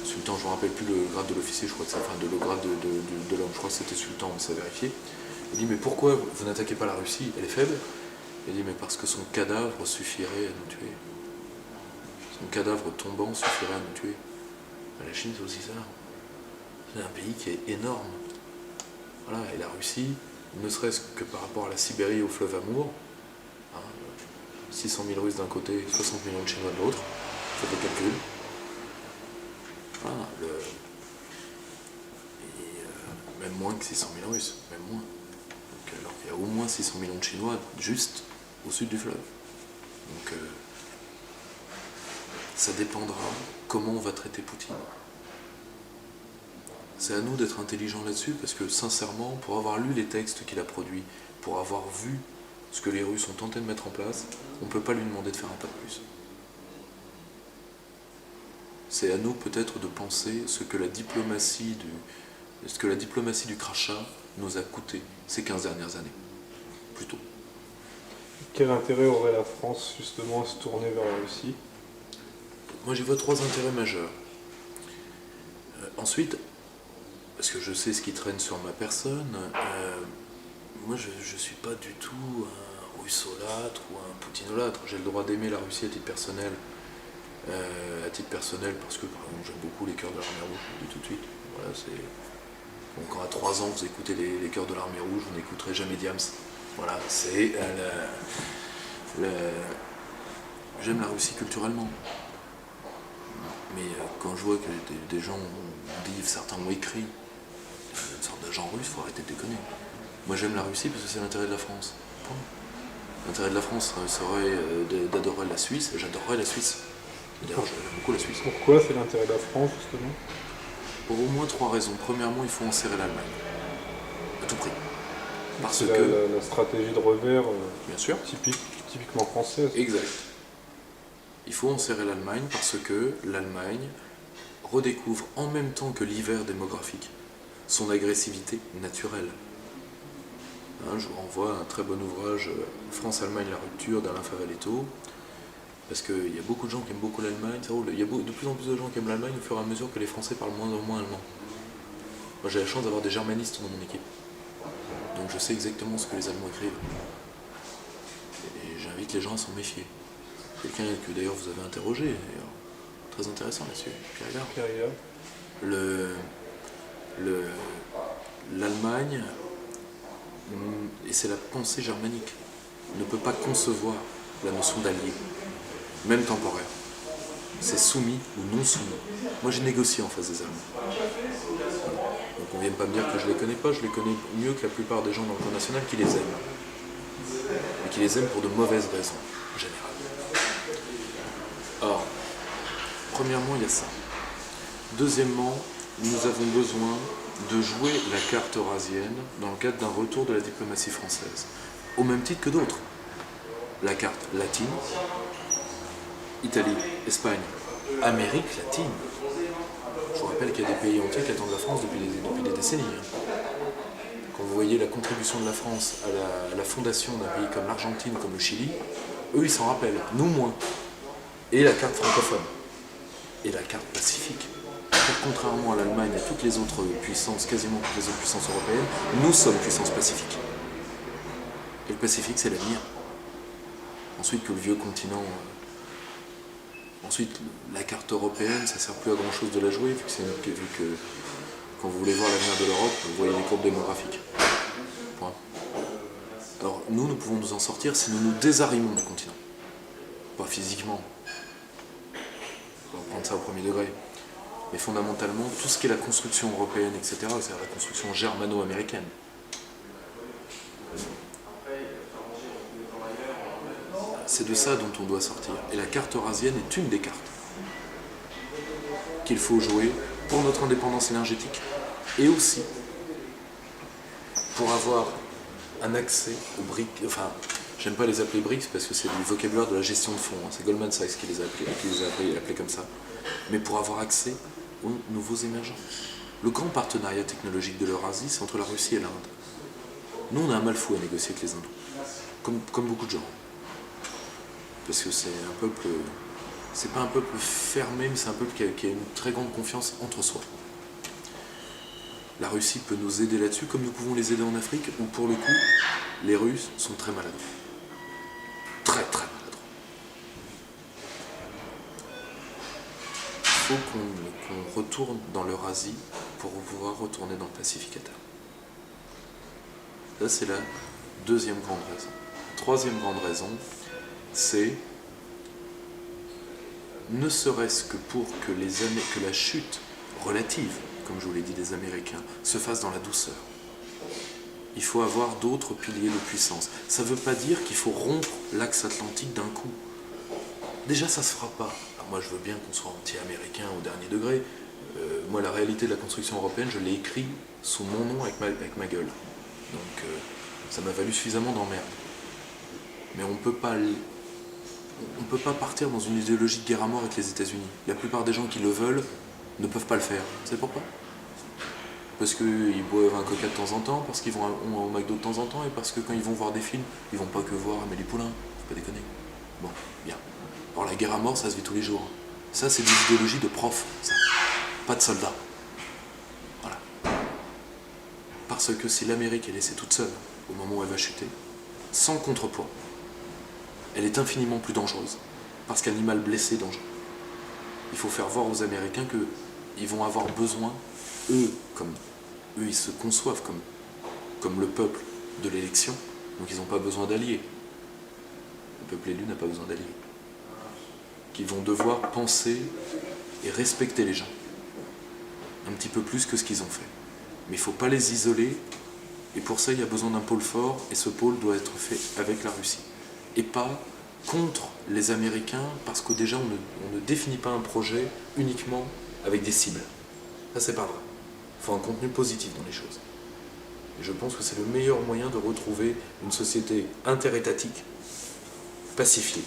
sultan, je ne me rappelle plus le grade de l'officier, je crois que c'est, le grade de l'homme, je crois que c'était sultan, mais ça a vérifié. Il dit, mais pourquoi vous n'attaquez pas la Russie? Elle est faible. Il dit, mais parce que son cadavre suffirait à nous tuer. Son cadavre tombant suffirait à nous tuer. La Chine, c'est aussi ça. C'est un pays qui est énorme. Voilà, et la Russie, ne serait-ce que par rapport à la Sibérie et au fleuve Amour, 600 000 Russes d'un côté, 60 millions de Chinois de l'autre, faites le calcul. Voilà, même moins que 600 000 Russes, même moins. Donc, alors qu'il y a au moins 600 millions de Chinois juste au sud du fleuve. Donc ça dépendra comment on va traiter Poutine. C'est à nous d'être intelligents là-dessus, parce que sincèrement, pour avoir lu les textes qu'il a produits, pour avoir vu ce que les Russes ont tenté de mettre en place, on ne peut pas lui demander de faire un pas de plus. C'est à nous peut-être de penser ce que la diplomatie du crachat nous a coûté ces 15 dernières années, plutôt. Quel intérêt aurait la France justement à se tourner vers la Russie? Moi j'y vois 3 intérêts majeurs. Ensuite, parce que je sais ce qui traîne sur ma personne, moi je ne suis pas du tout un russolâtre ou un poutinolâtre. J'ai le droit d'aimer la Russie à titre personnel. Parce que par exemple, j'aime beaucoup les chœurs de l'Armée Rouge, je le dis tout de suite. Voilà, donc, quand à 3 ans vous écoutez les chœurs de l'Armée Rouge, vous n'écouterez jamais Diams. Voilà, j'aime la Russie culturellement. Mais quand je vois que des gens disent, certains ont écrit, une sorte d'agent russe, il faut arrêter de déconner. Moi j'aime la Russie parce que c'est l'intérêt de la France. Point. L'intérêt de la France serait d'adorer la Suisse, et j'adorerais la Suisse. D'ailleurs, j'aime beaucoup la Suisse. Pourquoi c'est l'intérêt de la France justement? Pour au moins 3 raisons. Premièrement, il faut enserrer l'Allemagne. À tout prix. Parce C'est que. la stratégie de revers Bien sûr. typiquement française. Exact. Il faut enserrer l'Allemagne parce que l'Allemagne redécouvre en même temps que l'hiver démographique son agressivité naturelle. Je vous renvoie à un très bon ouvrage, France-Allemagne, la rupture, d'Alain Favaletto, parce qu'il y a beaucoup de gens qui aiment beaucoup l'Allemagne, il y a de plus en plus de gens qui aiment l'Allemagne au fur et à mesure que les Français parlent moins en moins allemand. Moi j'ai la chance d'avoir des germanistes dans mon équipe, donc je sais exactement ce que les Allemands écrivent. Et j'invite les gens à s'en méfier. Quelqu'un que d'ailleurs vous avez interrogé, très intéressant là-dessus, Pierre Hillard. L'Allemagne, et c'est la pensée germanique, ne peut pas concevoir la notion d'allié, même temporaire. C'est soumis ou non soumis. Moi j'ai négocié en face des Allemands. Donc on ne vient pas me dire que je les connais pas, je les connais mieux que la plupart des gens dans le camp national qui les aiment. Et qui les aiment pour de mauvaises raisons, en général. Or, premièrement, il y a ça. Deuxièmement, nous avons besoin de jouer la carte eurasienne dans le cadre d'un retour de la diplomatie française, au même titre que d'autres. La carte latine, Italie, Espagne, Amérique latine. Je vous rappelle qu'il y a des pays entiers qui attendent la France depuis des décennies. Quand vous voyez la contribution de la France à la fondation d'un pays comme l'Argentine, comme le Chili, eux ils s'en rappellent, nous moins. Et la carte francophone, et la carte pacifique. Contrairement à l'Allemagne et à toutes les autres puissances, quasiment toutes les autres puissances européennes, nous sommes puissance pacifique. Et le Pacifique, c'est l'avenir. Ensuite, que le vieux continent. Ensuite, la carte européenne, ça ne sert plus à grand chose de la jouer, vu que quand vous voulez voir l'avenir de l'Europe, vous voyez les courbes démographiques. Point. Alors, nous pouvons nous en sortir si nous nous désarrimons du continent. Pas physiquement. On va prendre ça au premier degré. Mais fondamentalement, tout ce qui est la construction européenne, etc., c'est la construction germano-américaine. C'est de ça dont on doit sortir. Et la carte eurasienne est une des cartes qu'il faut jouer pour notre indépendance énergétique et aussi pour avoir un accès aux briques. Enfin, j'aime pas les appeler BRICS parce que c'est du vocabulaire de la gestion de fonds. C'est Goldman Sachs qui les a appelés comme ça. Mais pour avoir accès aux nouveaux émergents. Le grand partenariat technologique de l'Eurasie, c'est entre la Russie et l'Inde. Nous, on a un mal fou à négocier avec les Indes, comme beaucoup de gens. Parce que c'est un peuple, c'est pas un peuple fermé, mais c'est un peuple qui a une très grande confiance entre soi. La Russie peut nous aider là-dessus, comme nous pouvons les aider en Afrique, où pour le coup, les Russes sont très maladroits. Très très maladroits. Il faut qu'on retourne dans l'Eurasie pour pouvoir retourner dans le Pacifique à terme. Ça, c'est la deuxième grande raison. Troisième grande raison, c'est ne serait-ce que pour que la chute relative, comme je vous l'ai dit, des Américains, se fasse dans la douceur. Il faut avoir d'autres piliers de puissance. Ça ne veut pas dire qu'il faut rompre l'axe atlantique d'un coup. Déjà, ça ne se fera pas. Alors moi, je veux bien qu'on soit anti-américain au dernier degré. Moi, la réalité de la construction européenne, je l'ai écrit sous mon nom avec ma gueule. Donc, ça m'a valu suffisamment d'emmerde. Mais on ne peut pas on ne peut pas partir dans une idéologie de guerre à mort avec les États-Unis. La plupart des gens qui le veulent ne peuvent pas le faire. Vous savez pourquoi? Parce qu'ils boivent un coca de temps en temps, parce qu'ils vont au McDo de temps en temps, et parce que quand ils vont voir des films, ils vont pas que voir Amélie Poulain. Faut pas déconner. Bon, bien. Alors la guerre à mort, ça se vit tous les jours. Ça, c'est des idéologies de profs, ça. Pas de soldats. Voilà. Parce que si l'Amérique est laissée toute seule au moment où elle va chuter, sans contrepoids, elle est infiniment plus dangereuse. Parce qu'animal blessé, dangereux. Il faut faire voir aux Américains qu'ils vont avoir besoin, eux, ils se conçoivent comme le peuple de l'élection, donc ils n'ont pas besoin d'alliés. Le peuple élu n'a pas besoin d'alliés. Qu'ils vont devoir penser et respecter les gens. Un petit peu plus que ce qu'ils ont fait. Mais il ne faut pas les isoler, et pour ça il y a besoin d'un pôle fort, et ce pôle doit être fait avec la Russie. Et pas contre les Américains, parce que déjà on ne définit pas un projet uniquement avec des cibles. Ça c'est pas vrai. Il faut un contenu positif dans les choses. Et je pense que c'est le meilleur moyen de retrouver une société interétatique, pacifiée.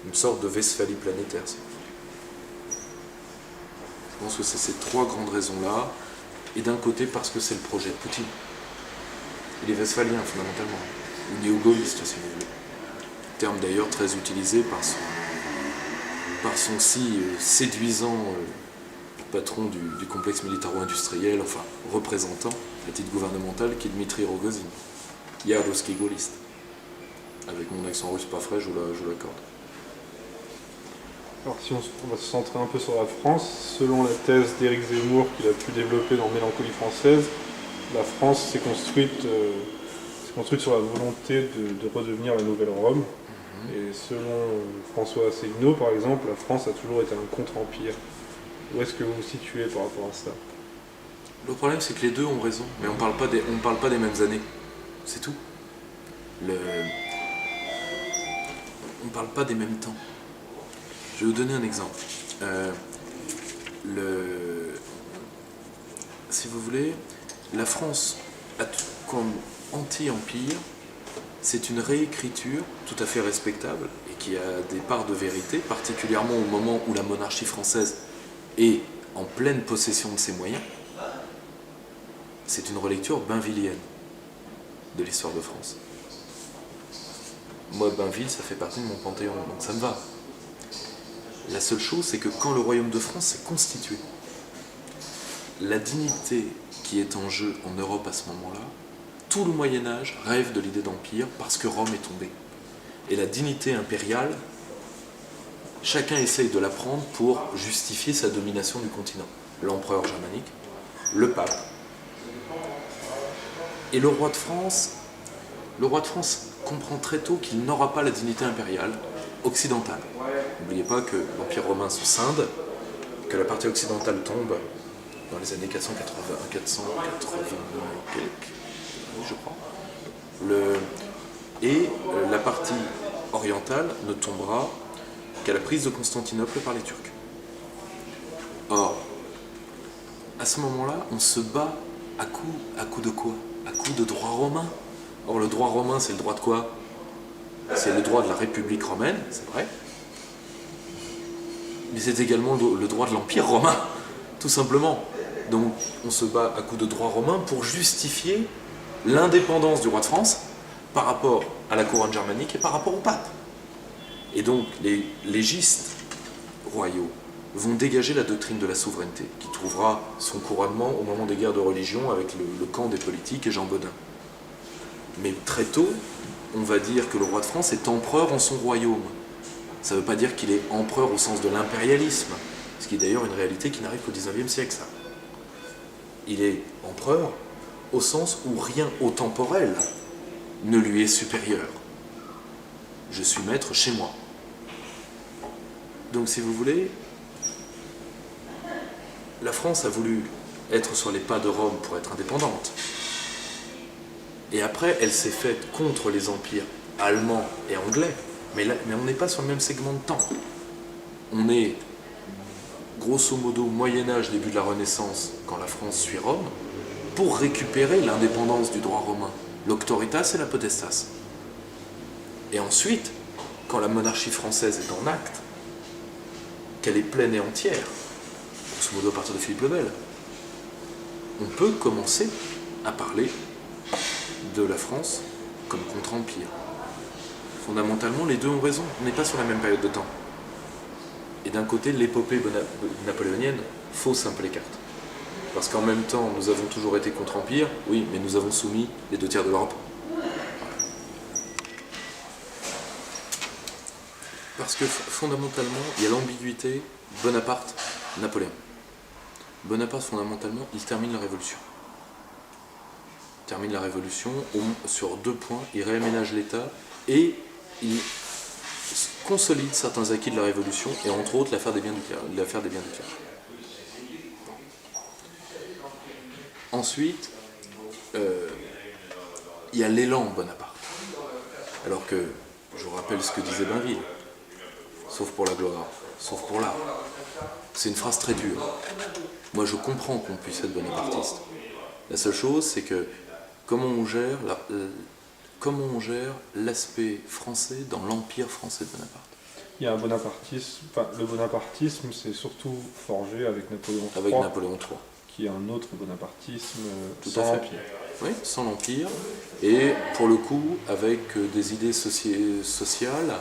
Une sorte de Westphalie planétaire, si vous voulez. Je pense que c'est ces trois grandes raisons-là, et d'un côté parce que c'est le projet de Poutine. Il est westphalien fondamentalement, ou néo-gaulliste si vous voulez. Terme d'ailleurs très utilisé par son si séduisant patron du complexe militaro-industriel, enfin représentant à titre gouvernemental, qui est Dmitri Rogozin. Ya ruski gaulliste. Avec mon accent russe pas frais, je vous l'accorde. Alors si on va se centrer un peu sur la France, selon la thèse d'Éric Zemmour qu'il a pu développer dans Mélancolie française, la France s'est construite sur la volonté de redevenir la nouvelle Rome. Et selon François Asselineau, par exemple, la France a toujours été un contre-empire. Où est-ce que vous vous situez par rapport à ça? Le problème, c'est que les deux ont raison, mais on ne parle pas des mêmes années. C'est tout. On ne parle pas des mêmes temps. Je vais vous donner un exemple. Si vous voulez, la France, comme anti-empire, c'est une réécriture tout à fait respectable et qui a des parts de vérité, particulièrement au moment où la monarchie française est en pleine possession de ses moyens. C'est une relecture bainvillienne de l'histoire de France. Moi, Bainville, ça fait partie de mon panthéon, donc ça me va. La seule chose, c'est que quand le royaume de France s'est constitué, la dignité qui est en jeu en Europe à ce moment-là, tout le Moyen-Âge rêve de l'idée d'empire parce que Rome est tombée. Et la dignité impériale, chacun essaye de la prendre pour justifier sa domination du continent. L'empereur germanique, le pape. Et le roi de France comprend très tôt qu'il n'aura pas la dignité impériale occidentale. N'oubliez pas que l'Empire romain se scinde, que la partie occidentale tombe dans les années 480 et quelques, je crois. La partie orientale ne tombera qu'à la prise de Constantinople par les Turcs. Or, à ce moment-là, on se bat à coup de quoi? À coup de droit romain. Or, le droit romain, c'est le droit de quoi? C'est le droit de la République romaine, c'est vrai. Mais c'est également le droit de l'Empire romain, tout simplement. Donc, on se bat à coup de droit romain pour justifier l'indépendance du roi de France par rapport à la couronne germanique et par rapport au pape. Et donc, les légistes royaux vont dégager la doctrine de la souveraineté, qui trouvera son couronnement au moment des guerres de religion avec le camp des politiques et Jean Bodin. Mais très tôt, on va dire que le roi de France est empereur en son royaume. Ça ne veut pas dire qu'il est empereur au sens de l'impérialisme, ce qui est d'ailleurs une réalité qui n'arrive qu'au XIXe siècle, ça. Il est empereur au sens où rien au temporel ne lui est supérieur. Je suis maître chez moi. Donc si vous voulez, la France a voulu être sur les pas de Rome pour être indépendante. Et après, elle s'est faite contre les empires allemands et anglais. Mais on n'est pas sur le même segment de temps. On est, grosso modo, Moyen-Âge, début de la Renaissance, quand la France suit Rome, pour récupérer l'indépendance du droit romain, l'auctoritas et la potestas. Et ensuite, quand la monarchie française est en acte, qu'elle est pleine et entière, grosso modo à partir de Philippe le Bel, on peut commencer à parler de la France comme contre-empire. Fondamentalement, les deux ont raison. On n'est pas sur la même période de temps. Et d'un côté, l'épopée napoléonienne fausse un peu les cartes. Parce qu'en même temps, nous avons toujours été contre-empire, oui, mais nous avons soumis les 2 tiers de l'Europe. Parce que fondamentalement, il y a l'ambiguïté Bonaparte-Napoléon. Bonaparte, fondamentalement, il termine la Révolution. Il termine la Révolution sur 2 points. Il réaménage l'État et il consolide certains acquis de la Révolution, et entre autres l'affaire des biens du clerc. Ensuite, il y a l'élan Bonaparte. Alors que, je vous rappelle ce que disait Bainville, sauf pour la gloire, sauf pour l'art. C'est une phrase très dure. Moi, je comprends qu'on puisse être bonapartiste. La seule chose, c'est que comment on gère l'aspect français dans l'empire français de Bonaparte. Il y a un bonapartisme, le bonapartisme c'est surtout forgé avec Napoléon III. Avec Napoléon III. Qui est un autre bonapartisme Tout sans à fait. l'Empire. Oui, sans l'Empire, et pour le coup avec des idées sociales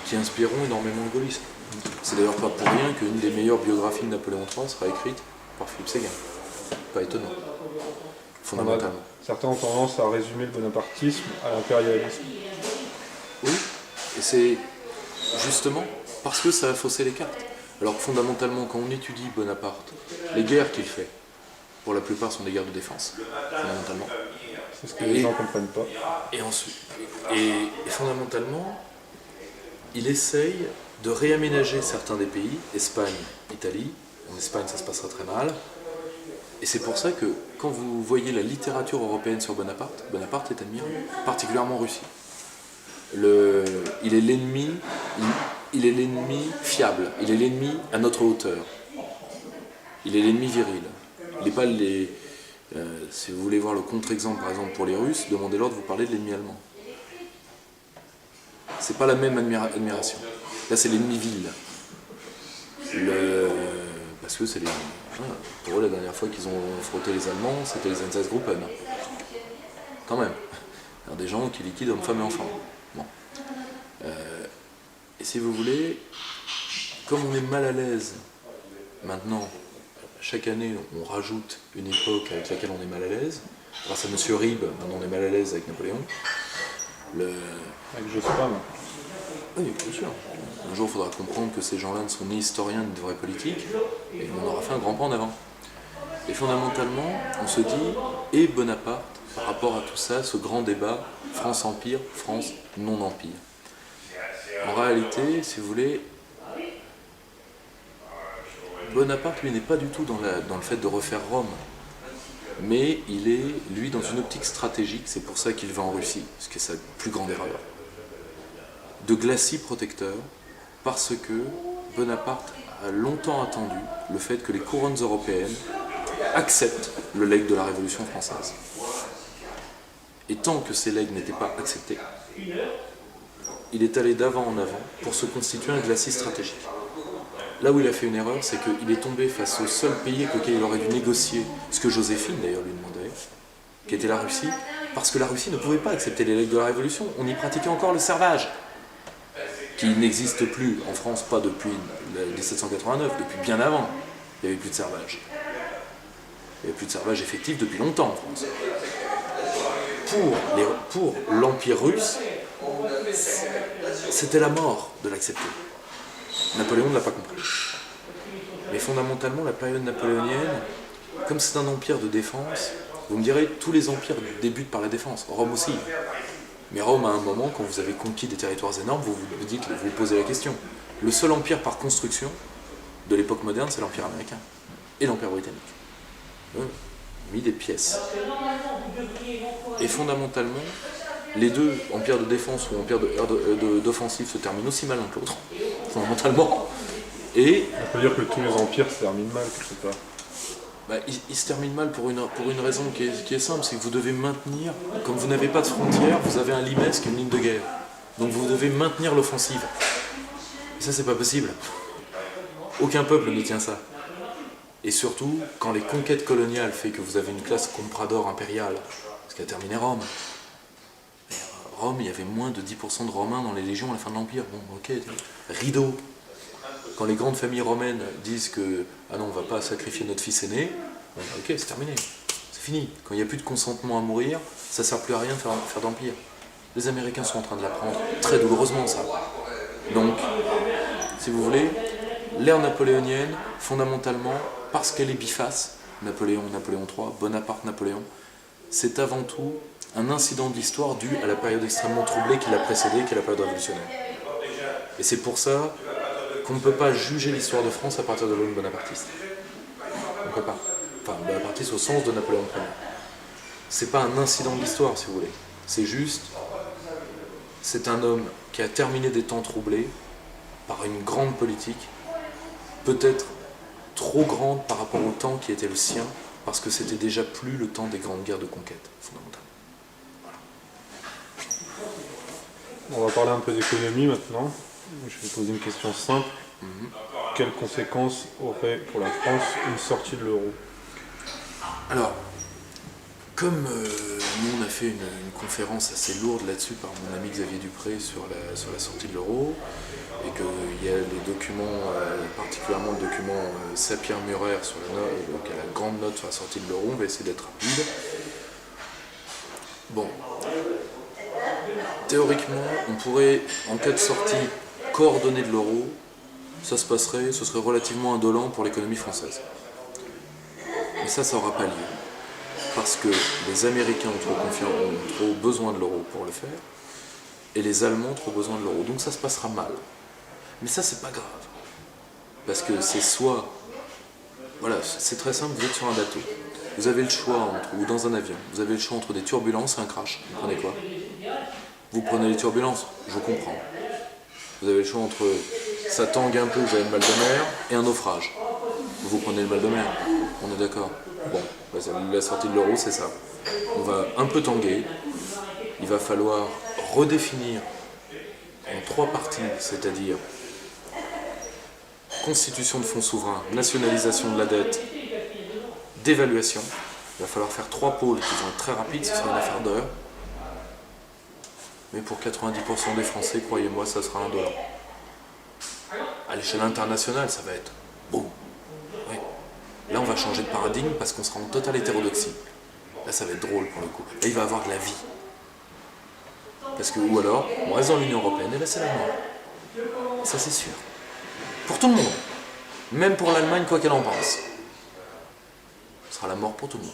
qui inspireront énormément le gaullisme. C'est d'ailleurs pas pour rien qu'une des meilleures biographies de Napoléon III sera écrite par Philippe Séguin. Pas étonnant, fondamentalement. Certains ont tendance à résumer le bonapartisme à l'impérialisme. Oui, et c'est justement parce que ça a faussé les cartes. Alors que fondamentalement, quand on étudie Bonaparte, les guerres qu'il fait, pour la plupart sont des guerres de défense, fondamentalement. C'est ce que les gens ne comprennent pas. Et ensuite, et fondamentalement, il essaye de réaménager certains des pays, Espagne, Italie. En Espagne, ça se passera très mal. Et c'est pour ça que, quand vous voyez la littérature européenne sur Bonaparte, Bonaparte est admiré, particulièrement en Russie. Il est l'ennemi fiable, il est l'ennemi à notre hauteur. Il est l'ennemi viril. Il n'est pas si vous voulez voir le contre-exemple, par exemple, pour les Russes, demandez-leur de vous parler de l'ennemi allemand. C'est pas la même admiration. Là, c'est l'ennemi vil. Parce que c'est les... Pour eux, la dernière fois qu'ils ont frotté les Allemands, c'était les Einsatzgruppen. Quand même. Alors, des gens qui liquident hommes, femmes et enfants. Bon. Et si vous voulez, comme on est mal à l'aise maintenant, chaque année on rajoute une époque avec laquelle on est mal à l'aise. Grâce à M. Ribes, maintenant on est mal à l'aise avec Napoléon. Avec Jospin. Oui, bien sûr. Un jour il faudra comprendre que ces gens-là ne sont ni historiens ni de vrais politiques, et on aura fait un grand pas en avant. Et fondamentalement, on se dit, et Bonaparte, par rapport à tout ça, ce grand débat, France-Empire, France non-Empire. En réalité, si vous voulez, Bonaparte, lui, n'est pas du tout dans le fait de refaire Rome. Mais il est, lui, dans une optique stratégique, c'est pour ça qu'il va en Russie, ce qui est sa plus grande erreur, de glacis protecteur, parce que Bonaparte a longtemps attendu le fait que les couronnes européennes acceptent le legs de la Révolution française. Et tant que ces legs n'étaient pas acceptés, il est allé d'avant en avant pour se constituer un glacis stratégique. Là où il a fait une erreur, c'est qu'il est tombé face au seul pays avec lequel il aurait dû négocier, ce que Joséphine d'ailleurs lui demandait, qui était la Russie, parce que la Russie ne pouvait pas accepter les legs de la Révolution. On y pratiquait encore le servage, qui n'existe plus en France, pas depuis 1789, depuis bien avant. Il n'y avait plus de servage. Il n'y avait plus de servage effectif depuis longtemps en France. Pour l'Empire russe, c'était la mort de l'accepter. Napoléon ne l'a pas compris. Mais fondamentalement, la période napoléonienne, comme c'est un empire de défense, vous me direz, tous les empires débutent par la défense, Rome aussi. Mais Rome, à un moment, quand vous avez conquis des territoires énormes, vous vous posez la question. Le seul empire par construction de l'époque moderne, c'est l'Empire américain et l'Empire britannique. Mis des pièces. Et fondamentalement, les deux, empires de défense ou empires d'offensive, se terminent aussi mal l'un que l'autre, fondamentalement. Et on peut dire que tous les empires se terminent mal, quelque part. Ils se terminent mal pour une raison qui est simple, c'est que vous devez maintenir, comme vous n'avez pas de frontières, vous avez un limesque, une ligne de guerre. Donc vous devez maintenir l'offensive. Et ça, c'est pas possible. Aucun peuple ne tient ça. Et surtout, quand les conquêtes coloniales fait que vous avez une classe comprador impériale, ce qui a terminé Rome. Mais Rome, il y avait moins de 10% de Romains dans les légions à la fin de l'Empire. Bon, ok. Rideau. Quand les grandes familles romaines disent que « Ah non, on va pas sacrifier notre fils aîné », bon, ok, c'est terminé. C'est fini. Quand il n'y a plus de consentement à mourir, ça ne sert plus à rien de faire d'empire. Les Américains sont en train de l'apprendre très douloureusement, ça. Donc, si vous voulez, l'ère napoléonienne, fondamentalement, parce qu'elle est biface, Napoléon III, Bonaparte, Napoléon, c'est avant tout un incident de l'histoire dû à la période extrêmement troublée qui l'a précédée, qui est la période révolutionnaire. Et c'est pour ça qu'on ne peut pas juger l'histoire de France à partir de l'homme bonapartiste. On ne peut pas. Enfin, bonapartiste au sens de Napoléon Ier. C'est pas un incident de l'histoire, si vous voulez. C'est juste, c'est un homme qui a terminé des temps troublés par une grande politique, peut-être trop grande par rapport au temps qui était le sien, parce que c'était déjà plus le temps des grandes guerres de conquête, fondamentalement. On va parler un peu d'économie maintenant. Je vais poser une question simple. Quelles conséquences aurait pour la France une sortie de l'euro? Alors, comme nous on a fait une conférence assez lourde là-dessus par mon ami Xavier Dupré sur la sortie de l'euro, et qu'il y a les documents, particulièrement le document Sapir-Murer sur qui a la grande note sur la sortie de l'euro, on va essayer d'être rapide. Bon, théoriquement, on pourrait, en cas de sortie coordonnée de l'euro, ce serait relativement indolent pour l'économie française. Mais ça n'aura pas lieu. Parce que les Américains ont trop besoin de l'euro pour le faire, et les Allemands ont trop besoin de l'euro. Donc ça se passera mal. Mais ça, c'est pas grave. Parce que c'est soit... Voilà, c'est très simple, vous êtes sur un bateau. Vous avez le choix, ou dans un avion, vous avez le choix entre des turbulences et un crash. Vous prenez quoi? Vous prenez les turbulences, je comprends. Vous avez le choix entre ça tangue un peu, vous avez le mal de mer, et un naufrage. Vous prenez le mal de mer, on est d'accord? Bon, la sortie de l'euro, c'est ça. On va un peu tanguer, il va falloir redéfinir en 3 parties, c'est-à-dire constitution de fonds souverains, nationalisation de la dette, dévaluation. Il va falloir faire 3 pôles qui vont être très rapides, ce sera une affaire d'heure. Mais pour 90% des Français, croyez-moi, ça sera indolent. À l'échelle internationale, ça va être boum. Ouais. Là, on va changer de paradigme parce qu'on sera en totale hétérodoxie. Là, ça va être drôle pour le coup. Là, il va y avoir de la vie. Parce que, ou alors, on reste dans l'Union Européenne, et là, c'est la mort. Ça, c'est sûr. Pour tout le monde. Même pour l'Allemagne, quoi qu'elle en pense. Ce sera la mort pour tout le monde.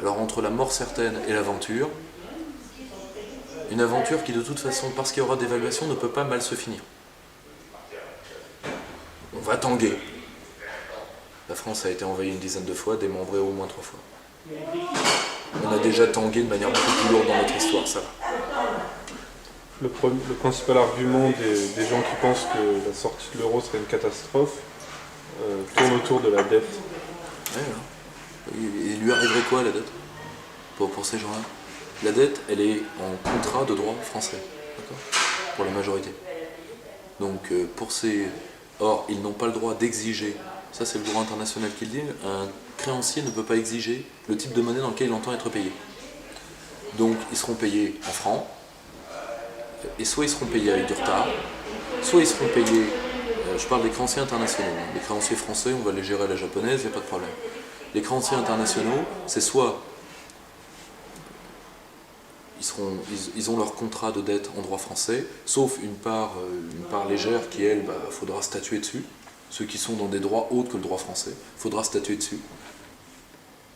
Alors, entre la mort certaine et l'aventure, une aventure qui, de toute façon, parce qu'il y aura dévaluation, ne peut pas mal se finir. On va tanguer. La France a été envahie une dizaine de fois, démembrée au moins 3 fois. On a déjà tangué de manière beaucoup plus lourde dans notre histoire, ça va. Le principal argument des gens qui pensent que la sortie de l'euro serait une catastrophe tourne autour de la dette. Ouais, voilà. Il lui arriverait quoi, la dette, pour ces gens-là? La dette, elle est en contrat de droit français, d'accord, pour la majorité. Donc, Or, ils n'ont pas le droit d'exiger, ça c'est le droit international qui le dit, un créancier ne peut pas exiger le type de monnaie dans lequel il entend être payé. Donc, ils seront payés en francs, et soit ils seront payés avec du retard, soit ils seront payés, je parle des créanciers internationaux, hein. Les créanciers français, on va les gérer à la japonaise, il n'y a pas de problème. Les créanciers internationaux, c'est soit ils ont leur contrat de dette en droit français, sauf une part légère qui, elle, faudra statuer dessus. Ceux qui sont dans des droits autres que le droit français, faudra statuer dessus.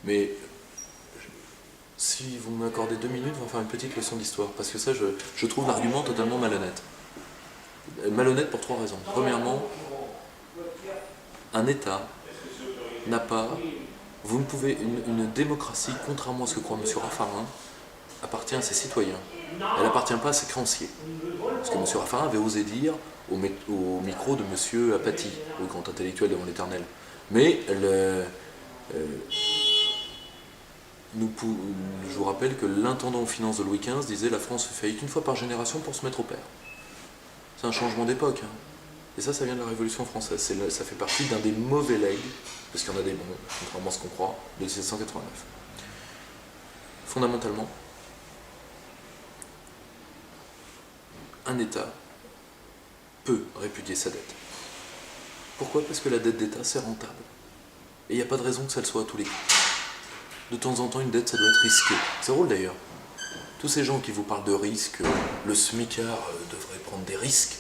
Mais si vous m'accordez 2 minutes, on va faire une petite leçon d'histoire, parce que ça, je trouve l'argument totalement malhonnête. Malhonnête pour 3 raisons. Premièrement, un État n'a pas... Vous ne pouvez... Une démocratie, contrairement à ce que croit M. Raffarin, appartient à ses citoyens. Elle n'appartient pas à ses créanciers. Ce que M. Raffarin avait osé dire au micro de M. Apathy, le grand intellectuel devant l'éternel. Mais Je vous rappelle que l'intendant aux finances de Louis XV disait « La France fait faillite une fois par génération pour se mettre au pair ». C'est un changement d'époque. Hein. Et ça vient de la Révolution française. Ça fait partie d'un des mauvais legs, parce qu'il y en a des bons, contrairement à ce qu'on croit, de 1789. Fondamentalement, un État peut répudier sa dette. Pourquoi? Parce que la dette d'État, c'est rentable. Et il n'y a pas de raison que ça le soit à tous les coups. De temps en temps, une dette, ça doit être risqué. C'est drôle d'ailleurs. Tous ces gens qui vous parlent de risques, le smicard devrait prendre des risques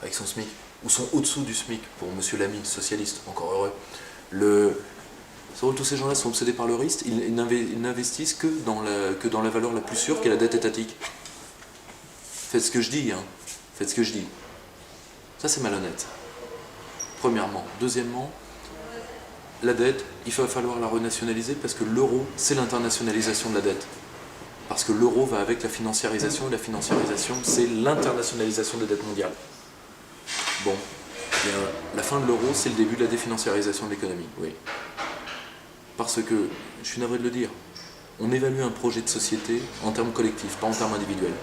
avec son SMIC, ou sont au-dessous du SMIC, pour Monsieur Lamy, socialiste, encore heureux. C'est drôle, tous ces gens-là sont obsédés par le risque, ils n'investissent que dans la valeur la plus sûre, qui est la dette étatique. Faites ce que je dis, hein. Faites ce que je dis. Ça, c'est malhonnête. Premièrement. Deuxièmement, la dette, il va falloir la renationaliser parce que l'euro, c'est l'internationalisation de la dette. Parce que l'euro va avec la financiarisation, et la financiarisation, c'est l'internationalisation des dettes mondiales. Bon, bien, la fin de l'euro, c'est le début de la définanciarisation de l'économie, oui. Parce que, je suis navré de le dire, on évalue un projet de société en termes collectifs, pas en termes individuels.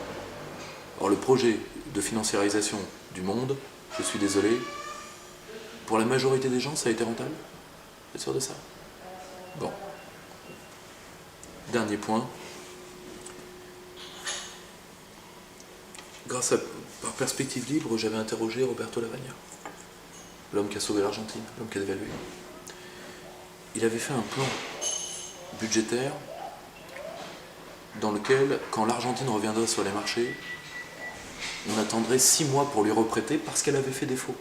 Or, le projet de financiarisation du monde, je suis désolé, pour la majorité des gens, ça a été rentable? Vous êtes sûr de ça? Bon. Dernier point. Par Perspective Libre, j'avais interrogé Roberto Lavagna, l'homme qui a sauvé l'Argentine, l'homme qui a dévalué. Il avait fait un plan budgétaire dans lequel, quand l'Argentine reviendrait sur les marchés, on attendrait 6 mois pour lui reprêter parce qu'elle avait fait défaut.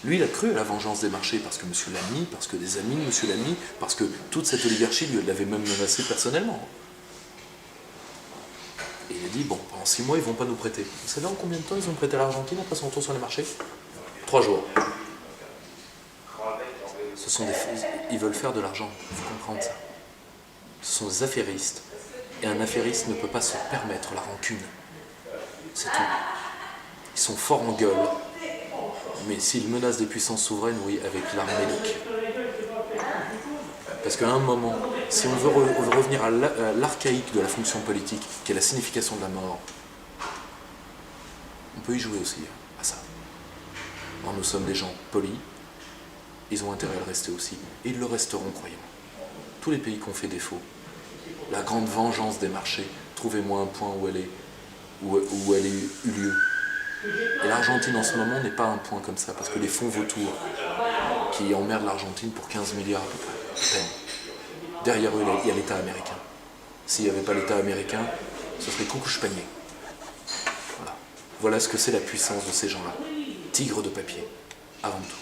Lui, il a cru à la vengeance des marchés parce que M. Lamy, parce que des amis de M. Lamy, parce que toute cette oligarchie lui l'avait même menacé personnellement. Et il a dit, bon, pendant 6 mois, ils ne vont pas nous prêter. Vous savez en combien de temps ils ont prêté à l'Argentine après son retour sur les marchés? 3 jours. Ils veulent faire de l'argent, il faut comprendre ça. Ce sont des affairistes. Et un affairiste ne peut pas se permettre la rancune. C'est tout. Ils sont forts en gueule. Mais s'ils menacent des puissances souveraines, oui, avec l'arme mélique. Parce qu'à un moment, si on veut revenir à l'archaïque de la fonction politique, qui est la signification de la mort, on peut y jouer aussi, à ça. Alors nous sommes des gens polis, ils ont intérêt à le rester aussi, et ils le resteront, croyons. Tous les pays qui ont fait défaut, la grande vengeance des marchés, trouvez-moi un point où elle a eu lieu. Et l'Argentine en ce moment n'est pas un point comme ça, parce que les fonds vautours qui emmerdent l'Argentine pour 15 milliards à peu près, à peine. Derrière eux, il y a l'État américain. S'il n'y avait pas l'État américain, ce serait coucou-panier. Voilà. Voilà ce que c'est la puissance de ces gens-là. Tigres de papier, avant tout.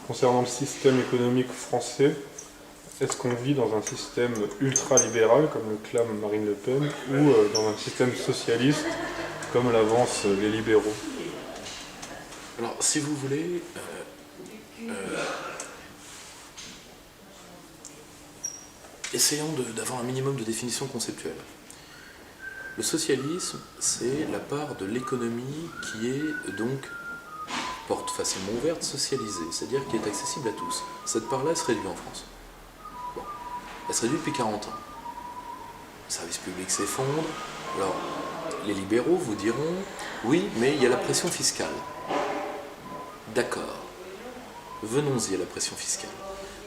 Concernant le système économique français, est-ce qu'on vit dans un système ultra-libéral, comme le clame Marine Le Pen, ou dans un système socialiste, comme l'avancent les libéraux? Alors, si vous voulez, essayons d'avoir un minimum de définition conceptuelle. Le socialisme, c'est la part de l'économie qui est donc porte facilement ouverte, socialisée, c'est-à-dire qui est accessible à tous. Cette part-là, elle se réduit en France. Bon. Elle se réduit depuis 40 ans. Le service public s'effondre. Alors, les libéraux vous diront, oui, mais il y a la pression fiscale. D'accord. Venons-y à la pression fiscale.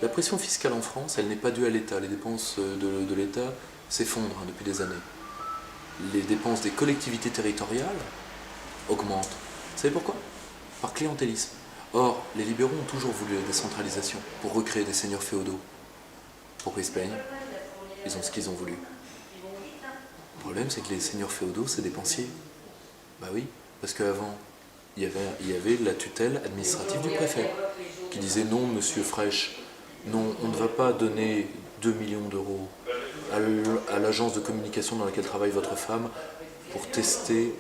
La pression fiscale en France, elle n'est pas due à l'État. Les dépenses de l'État s'effondrent depuis des années. Les dépenses des collectivités territoriales augmentent. Vous savez pourquoi? Par clientélisme. Or, les libéraux ont toujours voulu la décentralisation pour recréer des seigneurs féodaux. Pourquoi ils se plaignent? Ils ont ce qu'ils ont voulu. Le problème, c'est que les seigneurs féodaux, c'est dépensiers. Bah oui, parce qu'avant, il y avait la tutelle administrative du préfet, qui disait non, monsieur Fraîche, non, on ne va pas donner 2 millions d'euros à l'agence de communication dans laquelle travaille votre femme pour tester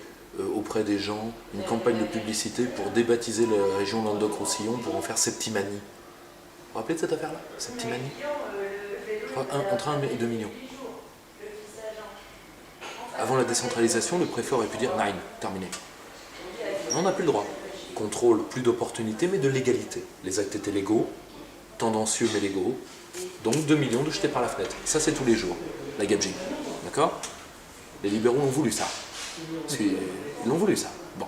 auprès des gens une campagne de publicité pour débaptiser la région Languedoc-Roussillon pour en faire Septimanie. Vous vous rappelez de cette affaire-là? Septimanie? Je crois entre 1 et 2 millions. Avant la décentralisation, le préfet aurait pu dire « Nine, terminé ». On n'a plus le droit. Contrôle, plus d'opportunités, mais de légalité. Les actes étaient légaux, tendancieux mais légaux. Donc 2 millions de jetés par la fenêtre. Ça, c'est tous les jours, la gabegie. D'accord? Les libéraux ont voulu ça. Ils l'ont voulu ça. Bon.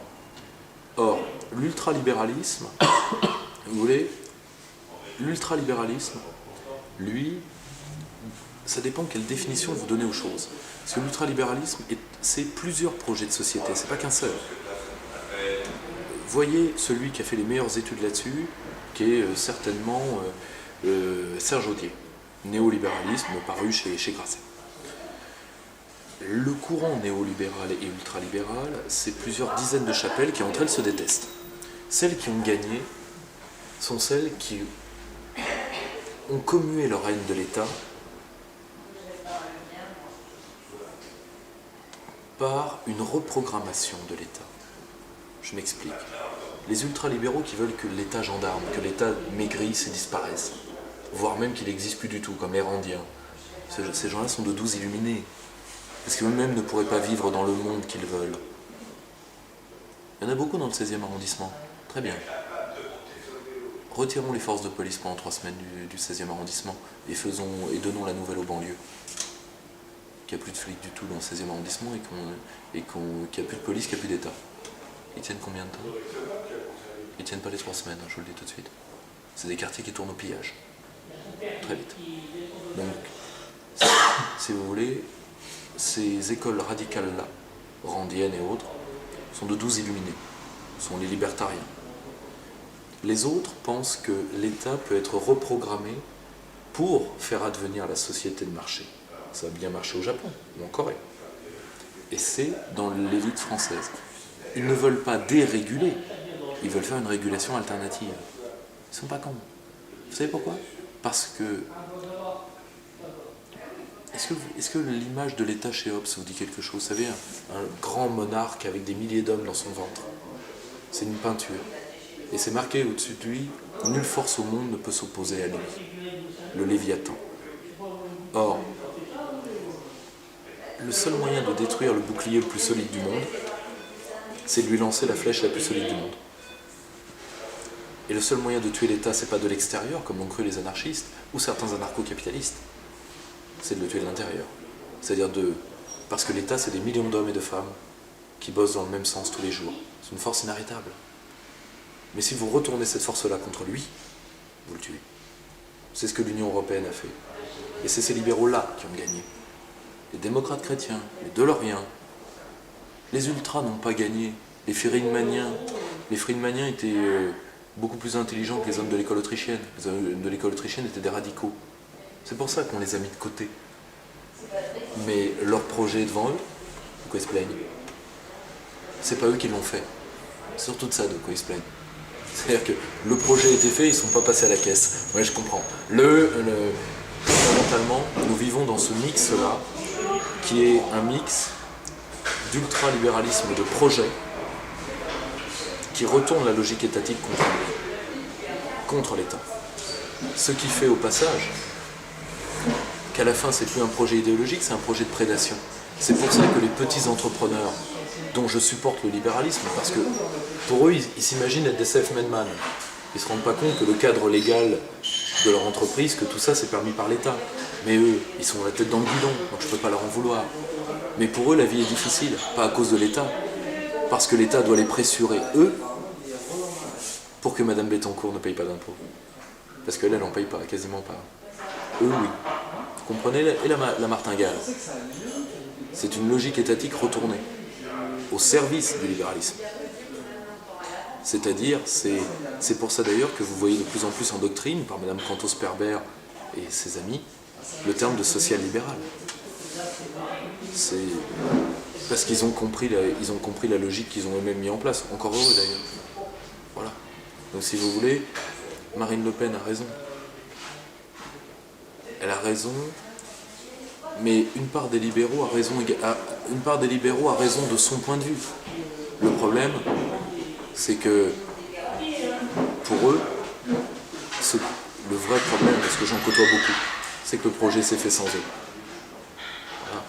Or, l'ultralibéralisme, vous voulez, l'ultralibéralisme, lui, ça dépend quelle définition vous donnez aux choses. Parce que l'ultralibéralisme, c'est plusieurs projets de société, c'est pas qu'un seul. Voyez celui qui a fait les meilleures études là-dessus, qui est certainement Serge Audier, néolibéralisme paru chez Grasset. Le courant néolibéral et ultralibéral, c'est plusieurs dizaines de chapelles qui entre elles se détestent. Celles qui ont gagné sont celles qui ont commué leur haine de l'État par une reprogrammation de l'État. Je m'explique. Les ultralibéraux qui veulent que l'État gendarme, que l'État maigrisse et disparaisse, voire même qu'il n'existe plus du tout, comme les Randiens. Ces gens-là sont de doux illuminés, parce qu'eux-mêmes ne pourraient pas vivre dans le monde qu'ils veulent. Il y en a beaucoup dans le 16e arrondissement. Très bien. Retirons les forces de police pendant 3 semaines du 16e arrondissement et donnons la nouvelle aux banlieues. Qu'il n'y a plus de flics du tout dans le 16e arrondissement et qu'il n'y a plus de police, qu'il n'y a plus d'État. Ils tiennent combien de temps? Ils tiennent pas les 3 semaines, je vous le dis tout de suite. C'est des quartiers qui tournent au pillage. Très vite. Donc, si vous voulez, ces écoles radicales-là, randiennes et autres, sont de doux illuminés, sont les libertariens. Les autres pensent que l'État peut être reprogrammé pour faire advenir la société de marché. Ça a bien marché au Japon ou en Corée. Et c'est dans l'élite française. Ils ne veulent pas déréguler, ils veulent faire une régulation alternative. Ils ne sont pas cons. Vous savez pourquoi? Parce que... Est-ce que l'image de l'État chez Hobbes vous dit quelque chose? Vous savez, un grand monarque avec des milliers d'hommes dans son ventre. C'est une peinture. Et c'est marqué au-dessus de lui, nulle force au monde ne peut s'opposer à lui. Le Léviathan. Or, le seul moyen de détruire le bouclier le plus solide du monde, c'est de lui lancer la flèche la plus solide du monde. Et le seul moyen de tuer l'État, c'est pas de l'extérieur, comme l'ont cru les anarchistes, ou certains anarcho-capitalistes. C'est de le tuer de l'intérieur. C'est-à-dire parce que l'État, c'est des millions d'hommes et de femmes qui bossent dans le même sens tous les jours. C'est une force inarrêtable. Mais si vous retournez cette force-là contre lui, vous le tuez. C'est ce que l'Union européenne a fait. Et c'est ces libéraux-là qui ont gagné. Les démocrates chrétiens, les Deloriens, les ultras n'ont pas gagné. Les Friedmaniens étaient beaucoup plus intelligents que les hommes de l'école autrichienne. Les hommes de l'école autrichienne étaient des radicaux. C'est pour ça qu'on les a mis de côté. Mais leur projet est devant eux, de quoi ils se plaignent? C'est pas eux qui l'ont fait. C'est surtout de ça de quoi ils se plaignent. C'est-à-dire que le projet a été fait, ils ne sont pas passés à la caisse. Oui, je comprends. Fondamentalement, nous vivons dans ce mix-là, qui est un mix d'ultralibéralisme et de projet, qui retourne la logique étatique contre l'État. Ce qui fait au passage qu'à la fin, c'est plus un projet idéologique, c'est un projet de prédation. C'est pour ça que les petits entrepreneurs, dont je supporte le libéralisme, parce que pour eux, ils s'imaginent être des self-made man. Ils ne se rendent pas compte que le cadre légal de leur entreprise, que tout ça, c'est permis par l'État. Mais eux, ils sont la tête dans le guidon, donc je ne peux pas leur en vouloir. Mais pour eux, la vie est difficile, pas à cause de l'État, parce que l'État doit les pressurer, eux, pour que Madame Bettencourt ne paye pas d'impôts. Parce qu'elle, elle n'en paye pas, quasiment pas. Eux, oui. Vous comprenez? Et la martingale. C'est une logique étatique retournée, au service du libéralisme. C'est-à-dire, c'est pour ça d'ailleurs que vous voyez de plus en plus en doctrine, par Mme Cantos-Perber et ses amis, le terme de social-libéral. C'est parce qu'ils ont compris la logique qu'ils ont eux-mêmes mis en place. Encore heureux d'ailleurs. Voilà. Donc si vous voulez, Marine Le Pen a raison. Elle a raison, mais une part des libéraux a raison de son point de vue. Le problème, c'est que pour eux, le vrai problème, parce que j'en côtoie beaucoup, c'est que le projet s'est fait sans eux. Voilà.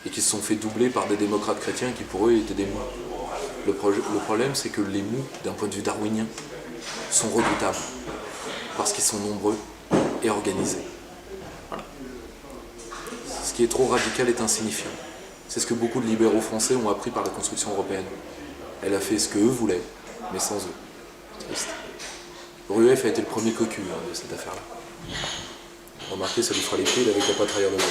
Et qu'ils se sont fait doubler par des démocrates chrétiens qui pour eux étaient des mous. Le problème, c'est que les mous, d'un point de vue darwinien, sont redoutables. Parce qu'ils sont nombreux et organisée. Voilà. Ce qui est trop radical est insignifiant. C'est ce que beaucoup de libéraux français ont appris par la construction européenne. Elle a fait ce qu'eux voulaient, mais sans eux. C'est triste. Rueff a été le premier cocu de cette affaire-là. Remarquez, ça lui fera les pieds, il avait qu'à pas trahir de l'autre.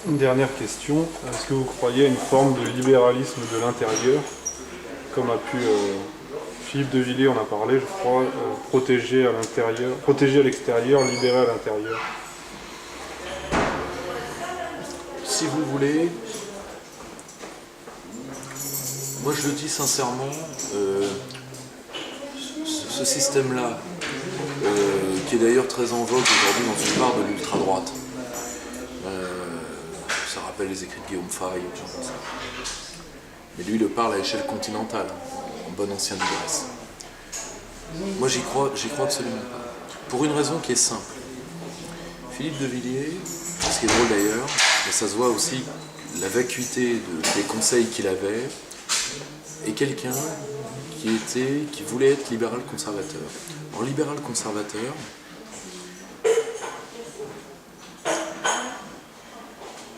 Une dernière question. Est-ce que vous croyez à une forme de libéralisme de l'intérieur, comme a pu Philippe de Villiers en a parlé, je crois, protéger à l'extérieur, libérer à l'intérieur? Si vous voulez, moi je le dis sincèrement, ce système-là, qui est d'ailleurs très en vogue aujourd'hui dans une part de l'ultra-droite, ça rappelle les écrits de Guillaume Fay, ou genre comme ça. Mais lui, il le parle à échelle continentale, en bon ancien Digresse. Moi, j'y crois absolument pas. Pour une raison qui est simple. Philippe de Villiers, ce qui est drôle d'ailleurs, et ça se voit aussi, la vacuité des conseils qu'il avait, est quelqu'un qui voulait être libéral-conservateur. En libéral-conservateur,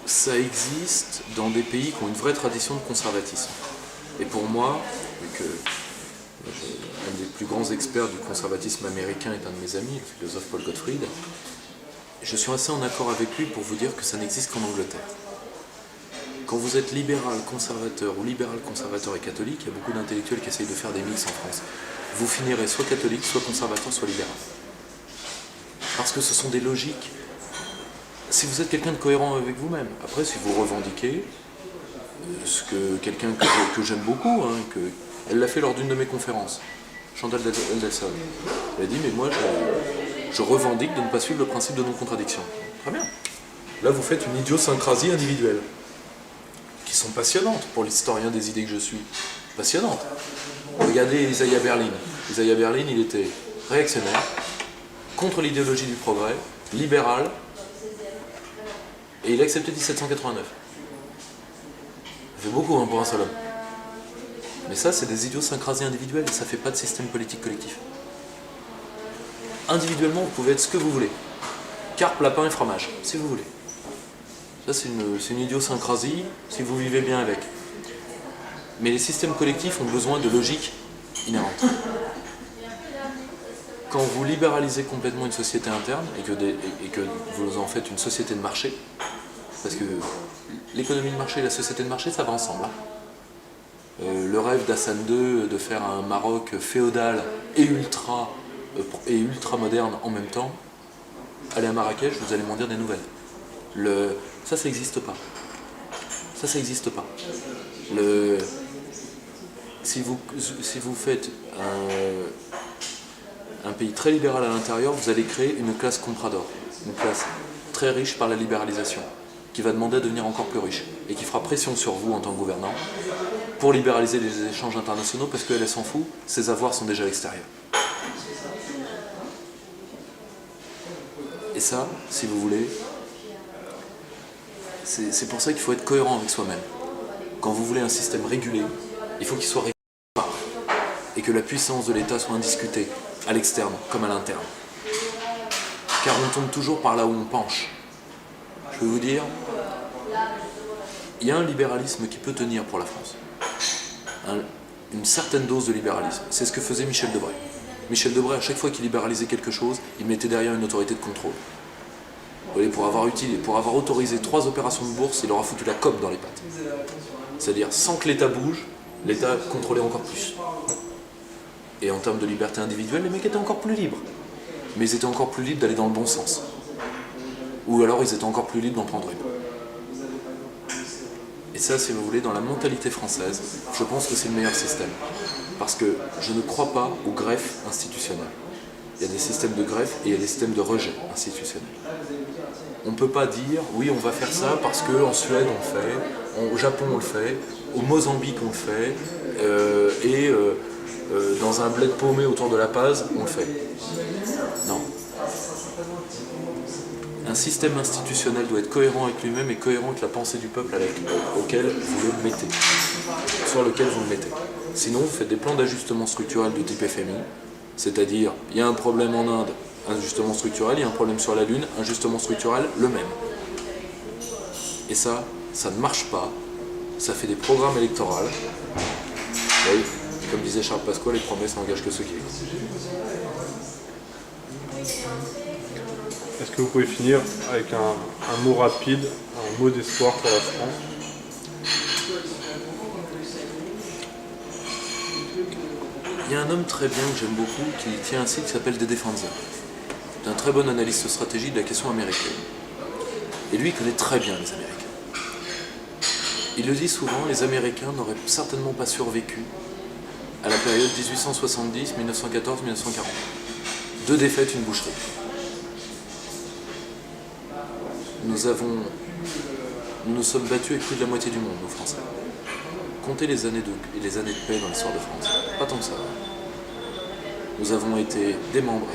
ça existe dans des pays qui ont une vraie tradition de conservatisme. Et pour moi, vu que un des plus grands experts du conservatisme américain est un de mes amis, le philosophe Paul Gottfried, je suis assez en accord avec lui pour vous dire que ça n'existe qu'en Angleterre. Quand vous êtes libéral-conservateur ou libéral-conservateur et catholique, il y a beaucoup d'intellectuels qui essayent de faire des mix en France. Vous finirez soit catholique, soit conservateur, soit libéral. Parce que ce sont des logiques. Si vous êtes quelqu'un de cohérent avec vous-même, après si vous revendiquez, ce que quelqu'un que j'aime beaucoup, elle l'a fait lors d'une de mes conférences, Chantal Delson. Elle a dit, mais moi je revendique de ne pas suivre le principe de non-contradiction. Très bien. Là vous faites une idiosyncrasie individuelle, qui sont passionnantes pour l'historien des idées que je suis. Passionnantes. Regardez Isaiah Berlin. Isaiah Berlin, il était réactionnaire, contre l'idéologie du progrès, libéral, et il a accepté 1789. Ça fait beaucoup pour un seul homme. Mais ça, c'est des idiosyncrasies individuelles et ça ne fait pas de système politique collectif. Individuellement, vous pouvez être ce que vous voulez. Carpe, lapin et fromage, si vous voulez. Ça, c'est une idiosyncrasie si vous vivez bien avec. Mais les systèmes collectifs ont besoin de logique inhérente. Quand vous libéralisez complètement une société interne et que vous en faites une société de marché, parce que l'économie de marché et la société de marché, ça va ensemble. Le rêve d'Hassan II de faire un Maroc féodal et ultra moderne en même temps, allez à Marrakech, vous allez m'en dire des nouvelles. Ça n'existe pas. Ça n'existe pas. Si vous faites un pays très libéral à l'intérieur, vous allez créer une classe comprador, une classe très riche par la libéralisation, qui va demander à devenir encore plus riche et qui fera pression sur vous en tant que gouvernant pour libéraliser les échanges internationaux parce qu'elle s'en fout, ses avoirs sont déjà à l'extérieur. Et ça, si vous voulez, c'est pour ça qu'il faut être cohérent avec soi-même. Quand vous voulez un système régulé, il faut qu'il soit régulé et que la puissance de l'État soit indiscutée, à l'externe comme à l'interne. Car on tombe toujours par là où on penche. Je peux vous dire, il y a un libéralisme qui peut tenir pour la France. Une certaine dose de libéralisme. C'est ce que faisait Michel Debré. Michel Debré, à chaque fois qu'il libéralisait quelque chose, il mettait derrière une autorité de contrôle. Vous voyez, pour avoir autorisé 3 opérations de bourse, il leur a foutu la cope dans les pattes. C'est-à-dire, sans que l'État bouge, l'État contrôlait encore plus. Et en termes de liberté individuelle, les mecs étaient encore plus libres. Mais ils étaient encore plus libres d'aller dans le bon sens. Ou alors ils étaient encore plus libres d'en prendre une. Et ça, si vous voulez, dans la mentalité française, je pense que c'est le meilleur système. Parce que je ne crois pas au greffe institutionnel. Il y a des systèmes de greffe et il y a des systèmes de rejet institutionnel. On ne peut pas dire, oui, on va faire ça parce qu'en Suède on le fait, au Japon on le fait, au Mozambique on le fait, dans un bled paumé autour de La Paz, on le fait. Non. Un système institutionnel doit être cohérent avec lui-même et cohérent avec la pensée du peuple auquel vous le mettez, sur lequel vous le mettez. Sinon, vous faites des plans d'ajustement structurel de type FMI, C'est-à-dire, il y a un problème en Inde, ajustement structurel, il y a un problème sur la Lune, ajustement structurel, le même. Et ça ne marche pas. Ça fait des programmes électoraux. Et, comme disait Charles Pasqua, les promesses n'engagent que ceux qui écoutent. Est-ce que vous pouvez finir avec un mot rapide, un mot d'espoir pour la France? Il y a un homme très bien que j'aime beaucoup qui tient un site qui s'appelle Dede Fanza. C'est un très bon analyste stratégique de la question américaine. Et lui, il connaît très bien les Américains. Il le dit souvent, les Américains n'auraient certainement pas survécu à la période 1870, 1914, 1940. 2 défaites, une boucherie. Nous sommes battus avec plus de la moitié du monde, nous Français. Comptez les années de paix dans l'histoire de France. Pas tant que ça. Nous avons été démembrés,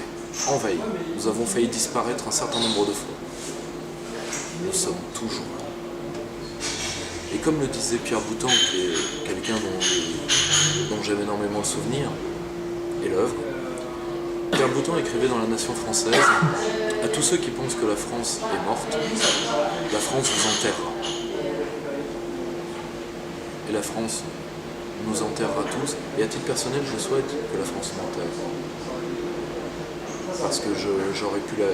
envahis. Nous avons failli disparaître un certain nombre de fois. Nous sommes toujours là. Et comme le disait Pierre Boutan, qui est quelqu'un dont j'aime énormément le souvenir et l'œuvre, Pierre Boutan écrivait dans La Nation française: à tous ceux qui pensent que la France est morte, la France vous enterrera. Et la France nous enterrera tous. Et à titre personnel, je souhaite que la France m'enterre. Parce que j'aurais pu la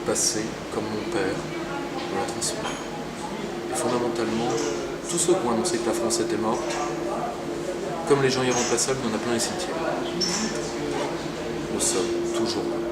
passer comme mon père me l'a transmis. Et fondamentalement, tous ceux qui ont annoncé que la France était morte, comme les gens irremplaçables, il y en a plein les cimetières. Nous sommes toujours là.